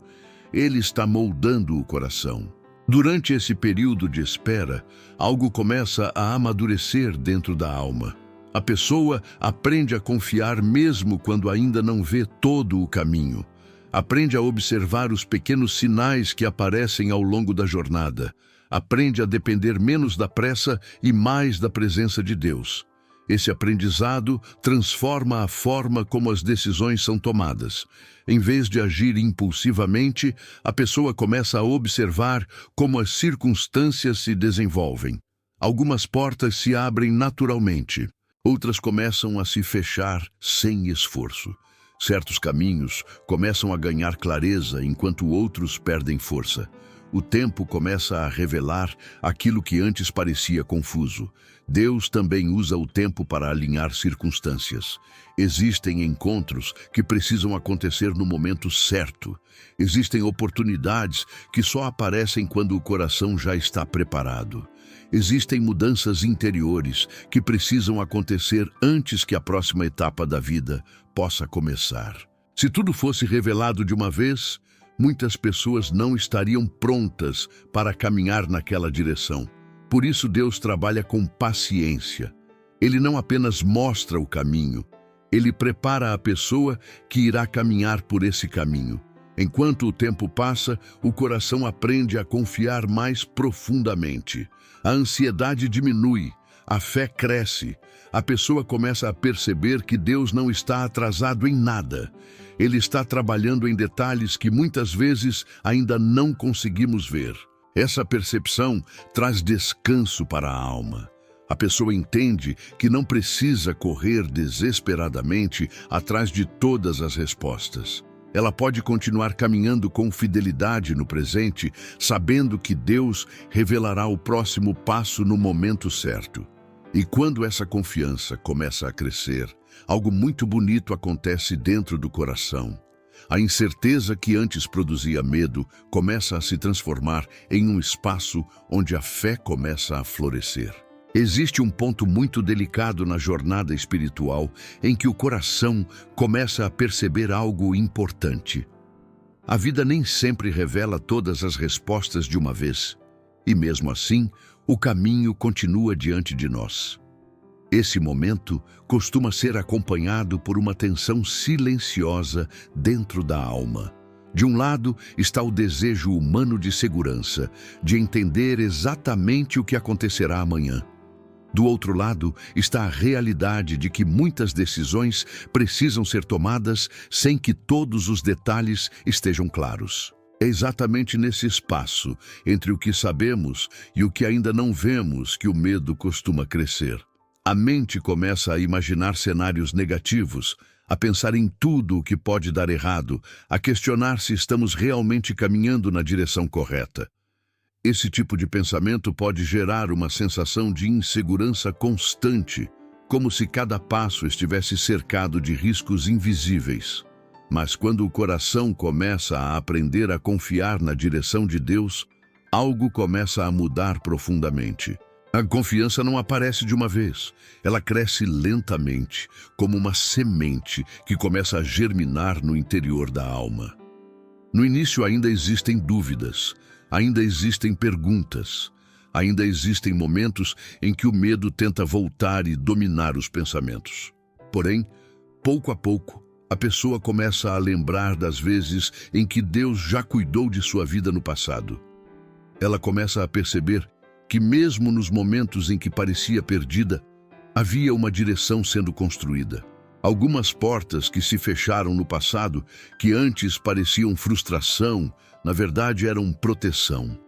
Speaker 1: Ele está moldando o coração. Durante esse período de espera, algo começa a amadurecer dentro da alma. A pessoa aprende a confiar mesmo quando ainda não vê todo o caminho. Aprende a observar os pequenos sinais que aparecem ao longo da jornada. Aprende a depender menos da pressa e mais da presença de Deus. Esse aprendizado transforma a forma como as decisões são tomadas. Em vez de agir impulsivamente, a pessoa começa a observar como as circunstâncias se desenvolvem. Algumas portas se abrem naturalmente, outras começam a se fechar sem esforço. Certos caminhos começam a ganhar clareza enquanto outros perdem força. O tempo começa a revelar aquilo que antes parecia confuso. Deus também usa o tempo para alinhar circunstâncias. Existem encontros que precisam acontecer no momento certo. Existem oportunidades que só aparecem quando o coração já está preparado. Existem mudanças interiores que precisam acontecer antes que a próxima etapa da vida possa começar. Se tudo fosse revelado de uma vez, muitas pessoas não estariam prontas para caminhar naquela direção. Por isso Deus trabalha com paciência. Ele não apenas mostra o caminho, ele prepara a pessoa que irá caminhar por esse caminho. Enquanto o tempo passa, o coração aprende a confiar mais profundamente. A ansiedade diminui, a fé cresce. A pessoa começa a perceber que Deus não está atrasado em nada. Ele está trabalhando em detalhes que muitas vezes ainda não conseguimos ver. Essa percepção traz descanso para a alma. A pessoa entende que não precisa correr desesperadamente atrás de todas as respostas. Ela pode continuar caminhando com fidelidade no presente, sabendo que Deus revelará o próximo passo no momento certo. E quando essa confiança começa a crescer, algo muito bonito acontece dentro do coração. A incerteza que antes produzia medo começa a se transformar em um espaço onde a fé começa a florescer. Existe um ponto muito delicado na jornada espiritual em que o coração começa a perceber algo importante. A vida nem sempre revela todas as respostas de uma vez, e mesmo assim, o caminho continua diante de nós. Esse momento costuma ser acompanhado por uma tensão silenciosa dentro da alma. De um lado está o desejo humano de segurança, de entender exatamente o que acontecerá amanhã. Do outro lado está a realidade de que muitas decisões precisam ser tomadas sem que todos os detalhes estejam claros. É exatamente nesse espaço, entre o que sabemos e o que ainda não vemos, que o medo costuma crescer. A mente começa a imaginar cenários negativos, a pensar em tudo o que pode dar errado, a questionar se estamos realmente caminhando na direção correta. Esse tipo de pensamento pode gerar uma sensação de insegurança constante, como se cada passo estivesse cercado de riscos invisíveis. Mas quando o coração começa a aprender a confiar na direção de Deus, algo começa a mudar profundamente. A confiança não aparece de uma vez, ela cresce lentamente, como uma semente que começa a germinar no interior da alma. No início ainda existem dúvidas, ainda existem perguntas, ainda existem momentos em que o medo tenta voltar e dominar os pensamentos. Porém, pouco a pouco, a pessoa começa a lembrar das vezes em que Deus já cuidou de sua vida no passado. Ela começa a perceber que mesmo nos momentos em que parecia perdida, havia uma direção sendo construída. Algumas portas que se fecharam no passado, que antes pareciam frustração, na verdade eram proteção.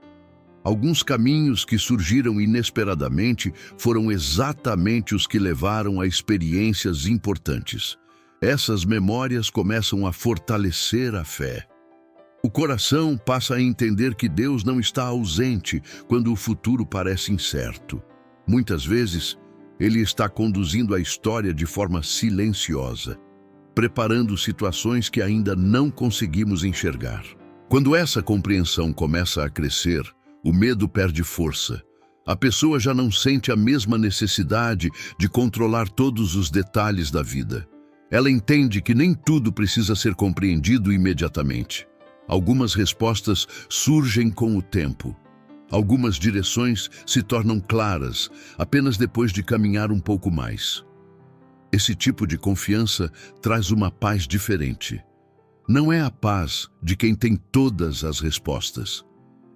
Speaker 1: Alguns caminhos que surgiram inesperadamente foram exatamente os que levaram a experiências importantes. Essas memórias começam a fortalecer a fé. O coração passa a entender que Deus não está ausente quando o futuro parece incerto. Muitas vezes, Ele está conduzindo a história de forma silenciosa, preparando situações que ainda não conseguimos enxergar. Quando essa compreensão começa a crescer, o medo perde força. A pessoa já não sente a mesma necessidade de controlar todos os detalhes da vida. Ela entende que nem tudo precisa ser compreendido imediatamente. Algumas respostas surgem com o tempo. Algumas direções se tornam claras apenas depois de caminhar um pouco mais. Esse tipo de confiança traz uma paz diferente. Não é a paz de quem tem todas as respostas.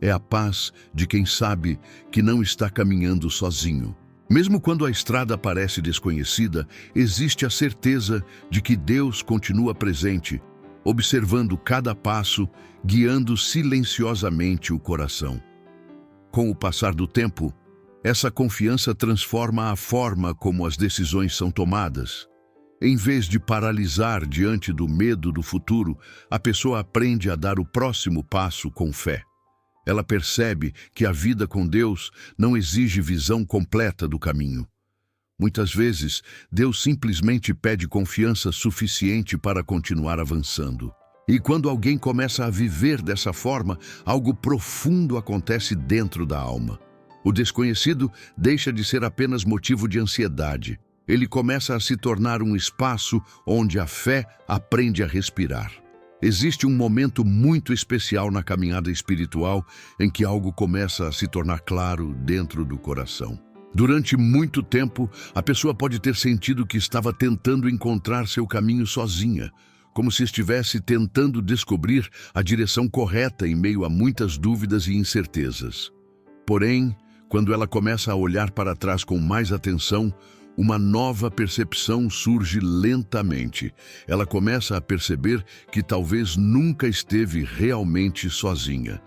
Speaker 1: É a paz de quem sabe que não está caminhando sozinho. Mesmo quando a estrada parece desconhecida, existe a certeza de que Deus continua presente, observando cada passo, guiando silenciosamente o coração. Com o passar do tempo, essa confiança transforma a forma como as decisões são tomadas. Em vez de paralisar diante do medo do futuro, a pessoa aprende a dar o próximo passo com fé. Ela percebe que a vida com Deus não exige visão completa do caminho. Muitas vezes, Deus simplesmente pede confiança suficiente para continuar avançando. E quando alguém começa a viver dessa forma, algo profundo acontece dentro da alma. O desconhecido deixa de ser apenas motivo de ansiedade. Ele começa a se tornar um espaço onde a fé aprende a respirar. Existe um momento muito especial na caminhada espiritual em que algo começa a se tornar claro dentro do coração. Durante muito tempo, a pessoa pode ter sentido que estava tentando encontrar seu caminho sozinha, como se estivesse tentando descobrir a direção correta em meio a muitas dúvidas e incertezas. Porém, quando ela começa a olhar para trás com mais atenção, uma nova percepção surge lentamente. Ela começa a perceber que talvez nunca esteve realmente sozinha.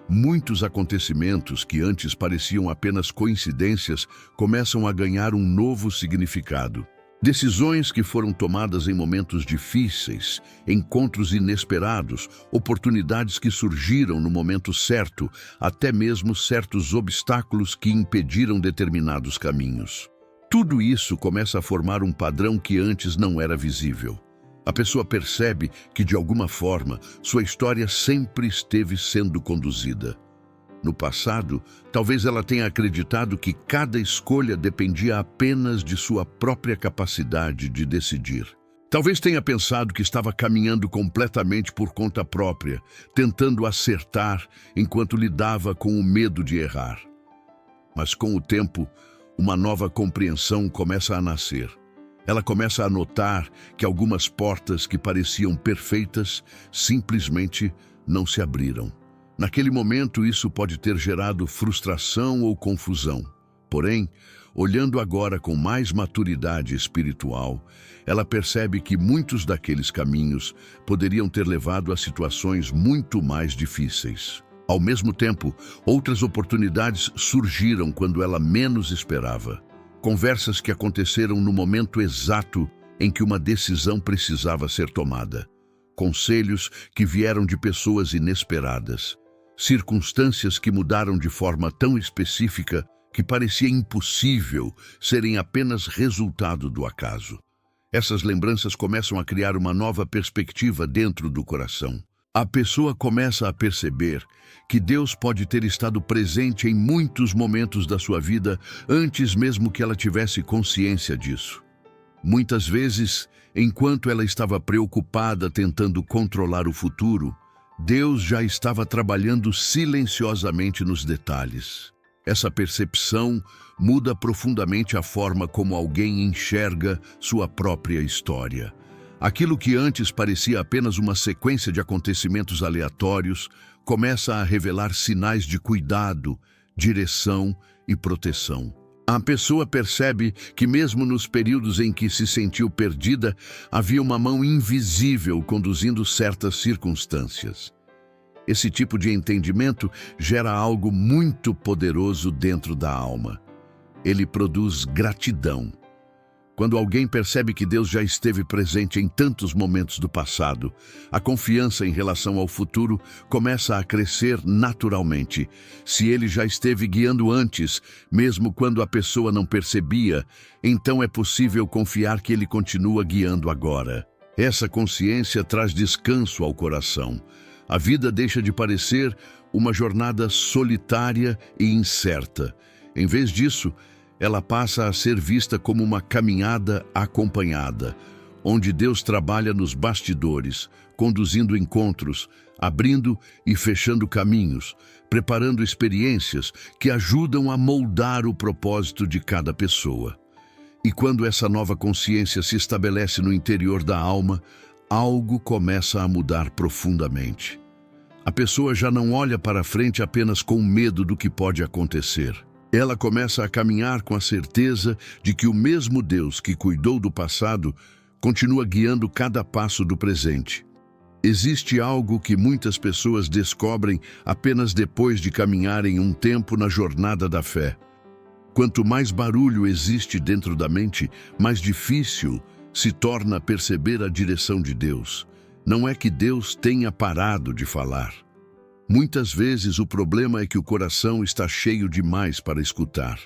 Speaker 1: Muitos acontecimentos que antes pareciam apenas coincidências começam a ganhar um novo significado. Decisões que foram tomadas em momentos difíceis, encontros inesperados, oportunidades que surgiram no momento certo, até mesmo certos obstáculos que impediram determinados caminhos. Tudo isso começa a formar um padrão que antes não era visível. A pessoa percebe que, de alguma forma, sua história sempre esteve sendo conduzida. No passado, talvez ela tenha acreditado que cada escolha dependia apenas de sua própria capacidade de decidir. Talvez tenha pensado que estava caminhando completamente por conta própria, tentando acertar enquanto lidava com o medo de errar. Mas com o tempo, uma nova compreensão começa a nascer. Ela começa a notar que algumas portas que pareciam perfeitas simplesmente não se abriram. Naquele momento, isso pode ter gerado frustração ou confusão. Porém, olhando agora com mais maturidade espiritual, ela percebe que muitos daqueles caminhos poderiam ter levado a situações muito mais difíceis. Ao mesmo tempo, outras oportunidades surgiram quando ela menos esperava. Conversas que aconteceram no momento exato em que uma decisão precisava ser tomada. Conselhos que vieram de pessoas inesperadas. Circunstâncias que mudaram de forma tão específica que parecia impossível serem apenas resultado do acaso. Essas lembranças começam a criar uma nova perspectiva dentro do coração. A pessoa começa a perceber que Deus pode ter estado presente em muitos momentos da sua vida antes mesmo que ela tivesse consciência disso. Muitas vezes, enquanto ela estava preocupada tentando controlar o futuro, Deus já estava trabalhando silenciosamente nos detalhes. Essa percepção muda profundamente a forma como alguém enxerga sua própria história. Aquilo que antes parecia apenas uma sequência de acontecimentos aleatórios começa a revelar sinais de cuidado, direção e proteção. A pessoa percebe que mesmo nos períodos em que se sentiu perdida, havia uma mão invisível conduzindo certas circunstâncias. Esse tipo de entendimento gera algo muito poderoso dentro da alma. Ele produz gratidão. Quando alguém percebe que Deus já esteve presente em tantos momentos do passado, a confiança em relação ao futuro começa a crescer naturalmente. Se Ele já esteve guiando antes, mesmo quando a pessoa não percebia, então é possível confiar que Ele continua guiando agora. Essa consciência traz descanso ao coração. A vida deixa de parecer uma jornada solitária e incerta. Em vez disso, ela passa a ser vista como uma caminhada acompanhada, onde Deus trabalha nos bastidores, conduzindo encontros, abrindo e fechando caminhos, preparando experiências que ajudam a moldar o propósito de cada pessoa. E quando essa nova consciência se estabelece no interior da alma, algo começa a mudar profundamente. A pessoa já não olha para frente apenas com medo do que pode acontecer. Ela começa a caminhar com a certeza de que o mesmo Deus que cuidou do passado continua guiando cada passo do presente. Existe algo que muitas pessoas descobrem apenas depois de caminharem um tempo na jornada da fé. Quanto mais barulho existe dentro da mente, mais difícil se torna perceber a direção de Deus. Não é que Deus tenha parado de falar. Muitas vezes o problema é que o coração está cheio demais para escutar.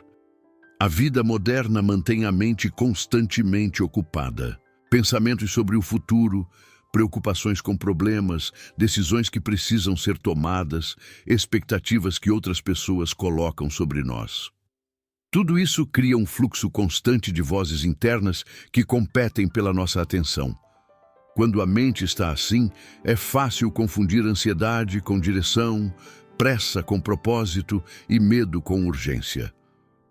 Speaker 1: A vida moderna mantém a mente constantemente ocupada. Pensamentos sobre o futuro, preocupações com problemas, decisões que precisam ser tomadas, expectativas que outras pessoas colocam sobre nós. Tudo isso cria um fluxo constante de vozes internas que competem pela nossa atenção. Quando a mente está assim, é fácil confundir ansiedade com direção, pressa com propósito e medo com urgência.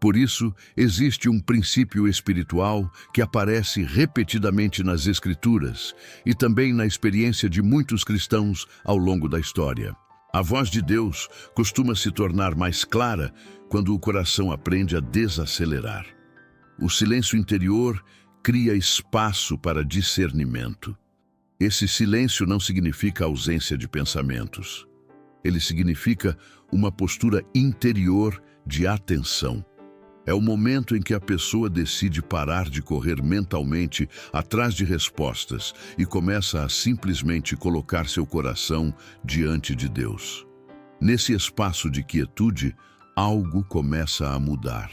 Speaker 1: Por isso, existe um princípio espiritual que aparece repetidamente nas Escrituras e também na experiência de muitos cristãos ao longo da história. A voz de Deus costuma se tornar mais clara quando o coração aprende a desacelerar. O silêncio interior cria espaço para discernimento. Esse silêncio não significa ausência de pensamentos. Ele significa uma postura interior de atenção. É o momento em que a pessoa decide parar de correr mentalmente atrás de respostas e começa a simplesmente colocar seu coração diante de Deus. Nesse espaço de quietude, algo começa a mudar.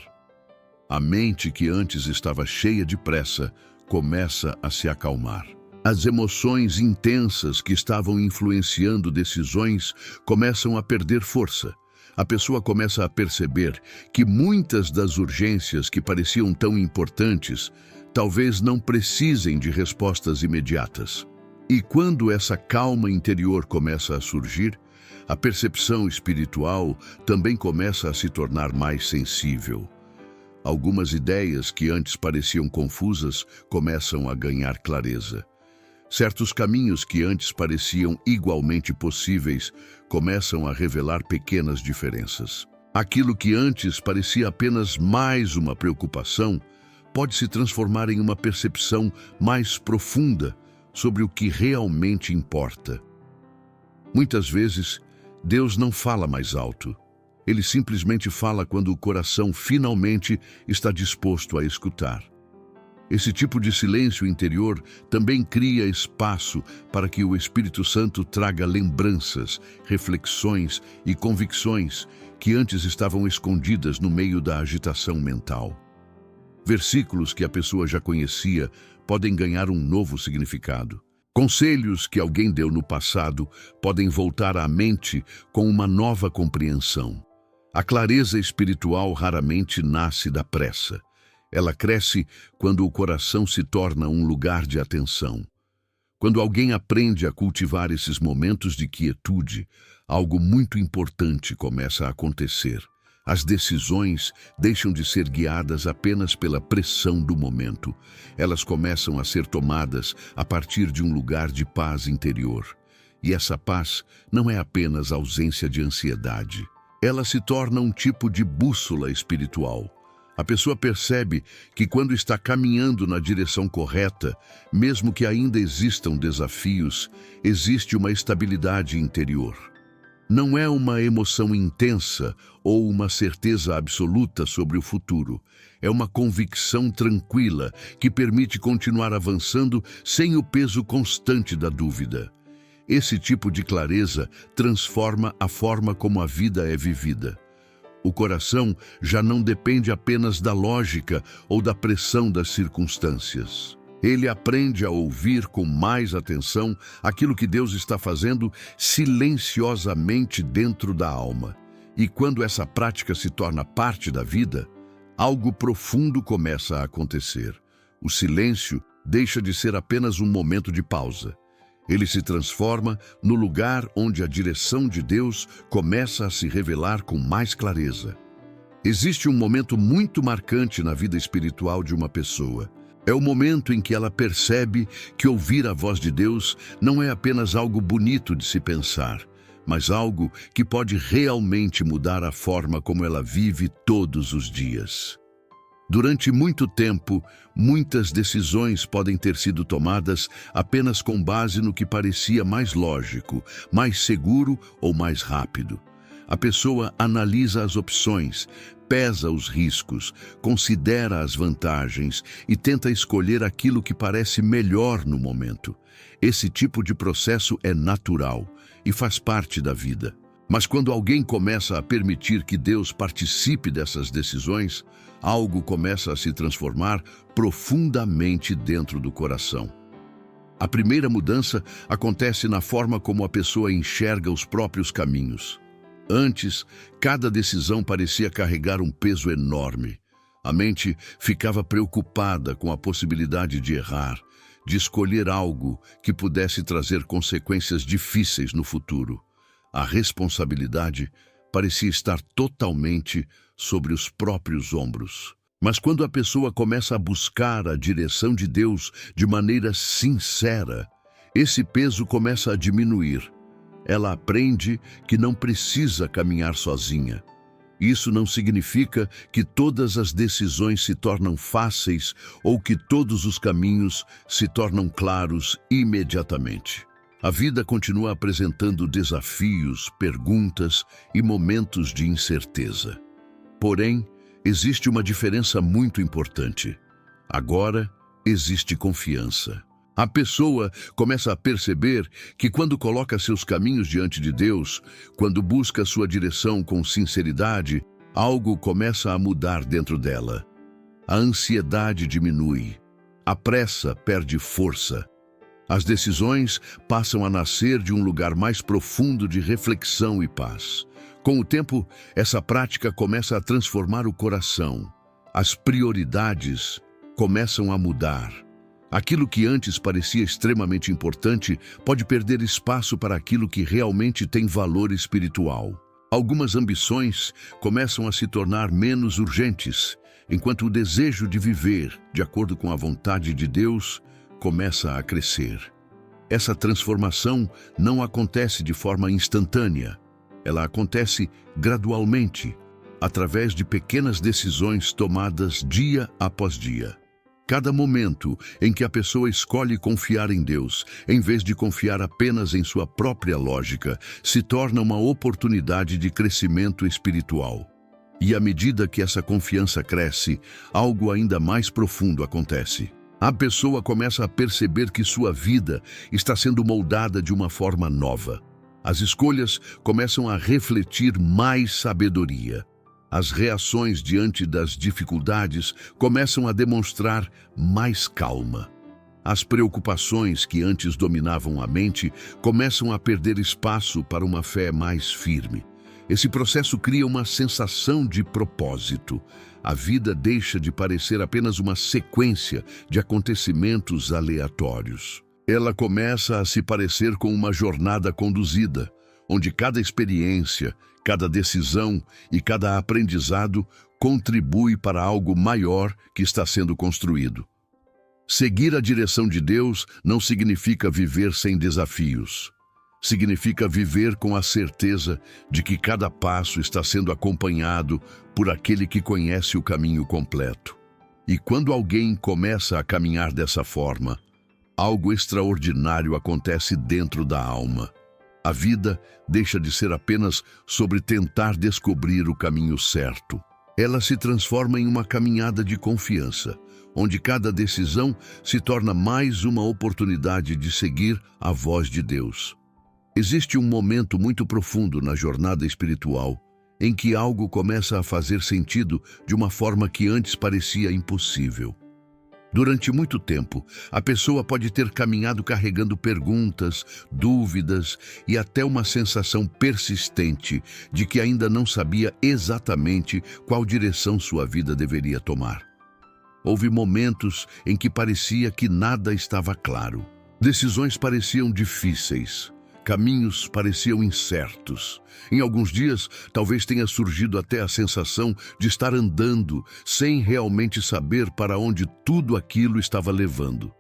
Speaker 1: A mente que antes estava cheia de pressa começa a se acalmar. As emoções intensas que estavam influenciando decisões começam a perder força. A pessoa começa a perceber que muitas das urgências que pareciam tão importantes talvez não precisem de respostas imediatas. E quando essa calma interior começa a surgir, a percepção espiritual também começa a se tornar mais sensível. Algumas ideias que antes pareciam confusas começam a ganhar clareza. Certos caminhos que antes pareciam igualmente possíveis começam a revelar pequenas diferenças. Aquilo que antes parecia apenas mais uma preocupação pode se transformar em uma percepção mais profunda sobre o que realmente importa. Muitas vezes, Deus não fala mais alto. Ele simplesmente fala quando o coração finalmente está disposto a escutar. Esse tipo de silêncio interior também cria espaço para que o Espírito Santo traga lembranças, reflexões e convicções que antes estavam escondidas no meio da agitação mental. Versículos que a pessoa já conhecia podem ganhar um novo significado. Conselhos que alguém deu no passado podem voltar à mente com uma nova compreensão. A clareza espiritual raramente nasce da pressa. Ela cresce quando o coração se torna um lugar de atenção. Quando alguém aprende a cultivar esses momentos de quietude, algo muito importante começa a acontecer. As decisões deixam de ser guiadas apenas pela pressão do momento. Elas começam a ser tomadas a partir de um lugar de paz interior. E essa paz não é apenas ausência de ansiedade. Ela se torna um tipo de bússola espiritual. A pessoa percebe que quando está caminhando na direção correta, mesmo que ainda existam desafios, existe uma estabilidade interior. Não é uma emoção intensa ou uma certeza absoluta sobre o futuro. É uma convicção tranquila que permite continuar avançando sem o peso constante da dúvida. Esse tipo de clareza transforma a forma como a vida é vivida. O coração já não depende apenas da lógica ou da pressão das circunstâncias. Ele aprende a ouvir com mais atenção aquilo que Deus está fazendo silenciosamente dentro da alma. E quando essa prática se torna parte da vida, algo profundo começa a acontecer. O silêncio deixa de ser apenas um momento de pausa. Ele se transforma no lugar onde a direção de Deus começa a se revelar com mais clareza. Existe um momento muito marcante na vida espiritual de uma pessoa. É o momento em que ela percebe que ouvir a voz de Deus não é apenas algo bonito de se pensar, mas algo que pode realmente mudar a forma como ela vive todos os dias. Durante muito tempo, muitas decisões podem ter sido tomadas apenas com base no que parecia mais lógico, mais seguro ou mais rápido. A pessoa analisa as opções, pesa os riscos, considera as vantagens e tenta escolher aquilo que parece melhor no momento. Esse tipo de processo é natural e faz parte da vida. Mas quando alguém começa a permitir que Deus participe dessas decisões, algo começa a se transformar profundamente dentro do coração. A primeira mudança acontece na forma como a pessoa enxerga os próprios caminhos. Antes, cada decisão parecia carregar um peso enorme. A mente ficava preocupada com a possibilidade de errar, de escolher algo que pudesse trazer consequências difíceis no futuro. A responsabilidade parecia estar totalmente sobre os próprios ombros. Mas quando a pessoa começa a buscar a direção de Deus de maneira sincera, esse peso começa a diminuir. Ela aprende que não precisa caminhar sozinha. Isso não significa que todas as decisões se tornam fáceis ou que todos os caminhos se tornam claros imediatamente. A vida continua apresentando desafios, perguntas e momentos de incerteza. Porém, existe uma diferença muito importante. Agora, existe confiança. A pessoa começa a perceber que quando coloca seus caminhos diante de Deus, quando busca sua direção com sinceridade, algo começa a mudar dentro dela. A ansiedade diminui, a pressa perde força. As decisões passam a nascer de um lugar mais profundo de reflexão e paz. Com o tempo, essa prática começa a transformar o coração. As prioridades começam a mudar. Aquilo que antes parecia extremamente importante pode perder espaço para aquilo que realmente tem valor espiritual. Algumas ambições começam a se tornar menos urgentes, enquanto o desejo de viver, de acordo com a vontade de Deus, começa a crescer. Essa transformação não acontece de forma instantânea. Ela acontece gradualmente, através de pequenas decisões tomadas dia após dia. Cada momento em que a pessoa escolhe confiar em Deus, em vez de confiar apenas em sua própria lógica, se torna uma oportunidade de crescimento espiritual. E à medida que essa confiança cresce, algo ainda mais profundo acontece. A pessoa começa a perceber que sua vida está sendo moldada de uma forma nova. As escolhas começam a refletir mais sabedoria. As reações diante das dificuldades começam a demonstrar mais calma. As preocupações que antes dominavam a mente começam a perder espaço para uma fé mais firme. Esse processo cria uma sensação de propósito. A vida deixa de parecer apenas uma sequência de acontecimentos aleatórios. Ela começa a se parecer com uma jornada conduzida, onde cada experiência, cada decisão e cada aprendizado contribui para algo maior que está sendo construído. Seguir a direção de Deus não significa viver sem desafios. Significa viver com a certeza de que cada passo está sendo acompanhado por aquele que conhece o caminho completo. E quando alguém começa a caminhar dessa forma, algo extraordinário acontece dentro da alma. A vida deixa de ser apenas sobre tentar descobrir o caminho certo. Ela se transforma em uma caminhada de confiança, onde cada decisão se torna mais uma oportunidade de seguir a voz de Deus. Existe um momento muito profundo na jornada espiritual em que algo começa a fazer sentido de uma forma que antes parecia impossível. Durante muito tempo, a pessoa pode ter caminhado carregando perguntas, dúvidas e até uma sensação persistente de que ainda não sabia exatamente qual direção sua vida deveria tomar. Houve momentos em que parecia que nada estava claro. Decisões pareciam difíceis. Caminhos pareciam incertos. Em alguns dias, talvez tenha surgido até a sensação de estar andando sem realmente saber para onde tudo aquilo estava levando.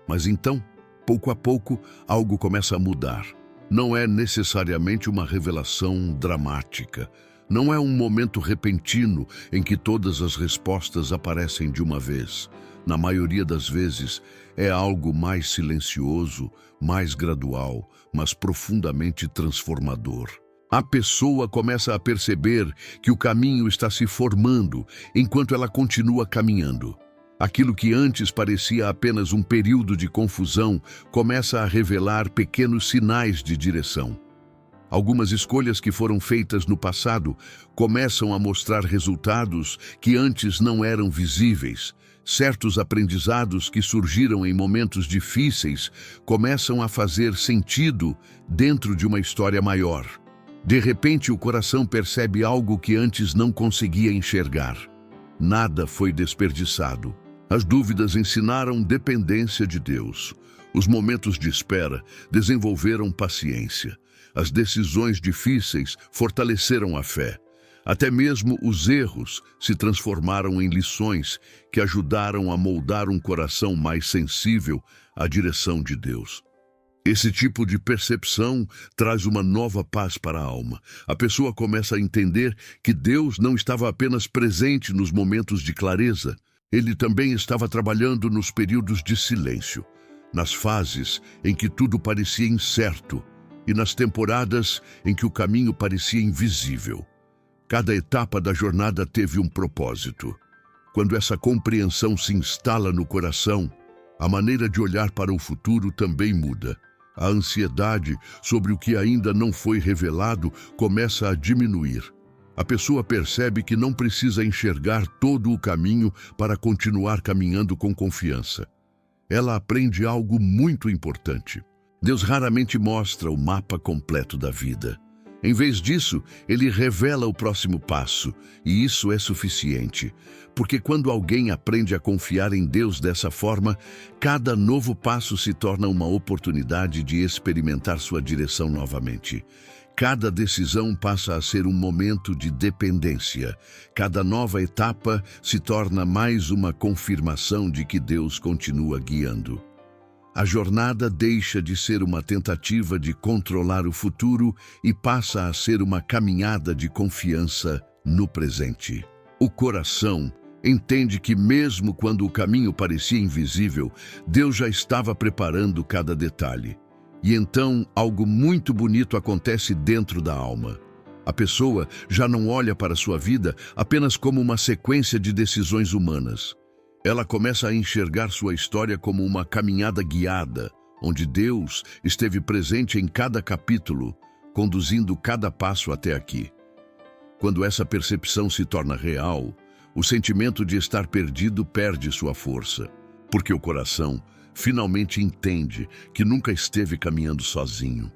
Speaker 1: Mas então, pouco a pouco, algo começa a mudar. não é necessariamente uma revelação dramática. Não é um momento repentino em que todas as respostas aparecem de uma vez. Na maioria das vezes, é algo mais silencioso, mais gradual, mas profundamente transformador. A pessoa começa a perceber que o caminho está se formando enquanto ela continua caminhando. Aquilo que antes parecia apenas um período de confusão começa a revelar pequenos sinais de direção. Algumas escolhas que foram feitas no passado começam a mostrar resultados que antes não eram visíveis. Certos aprendizados que surgiram em momentos difíceis começam a fazer sentido dentro de uma história maior. De repente, o coração percebe algo que antes não conseguia enxergar. Nada foi desperdiçado. As dúvidas ensinaram dependência de Deus. Os momentos de espera desenvolveram paciência. As decisões difíceis fortaleceram a fé. Até mesmo os erros se transformaram em lições que ajudaram a moldar um coração mais sensível à direção de Deus. Esse tipo de percepção traz uma nova paz para a alma. A pessoa começa a entender que Deus não estava apenas presente nos momentos de clareza, Ele também estava trabalhando nos períodos de silêncio, nas fases em que tudo parecia incerto e nas temporadas em que o caminho parecia invisível. Cada etapa da jornada teve um propósito. Quando essa compreensão se instala no coração, a maneira de olhar para o futuro também muda. A ansiedade sobre o que ainda não foi revelado começa a diminuir. A pessoa percebe que não precisa enxergar todo o caminho para continuar caminhando com confiança. Ela aprende algo muito importante. Deus raramente mostra o mapa completo da vida. Em vez disso, Ele revela o próximo passo, e isso é suficiente. Porque quando alguém aprende a confiar em Deus dessa forma, cada novo passo se torna uma oportunidade de experimentar sua direção novamente. Cada decisão passa a ser um momento de dependência. Cada nova etapa se torna mais uma confirmação de que Deus continua guiando. A jornada deixa de ser uma tentativa de controlar o futuro e passa a ser uma caminhada de confiança no presente. O coração entende que mesmo quando o caminho parecia invisível, Deus já estava preparando cada detalhe. E então algo muito bonito acontece dentro da alma. A pessoa já não olha para sua vida apenas como uma sequência de decisões humanas. Ela começa a enxergar sua história como uma caminhada guiada, onde Deus esteve presente em cada capítulo, conduzindo cada passo até aqui. Quando essa percepção se torna real, o sentimento de estar perdido perde sua força, porque o coração finalmente entende que nunca esteve caminhando sozinho.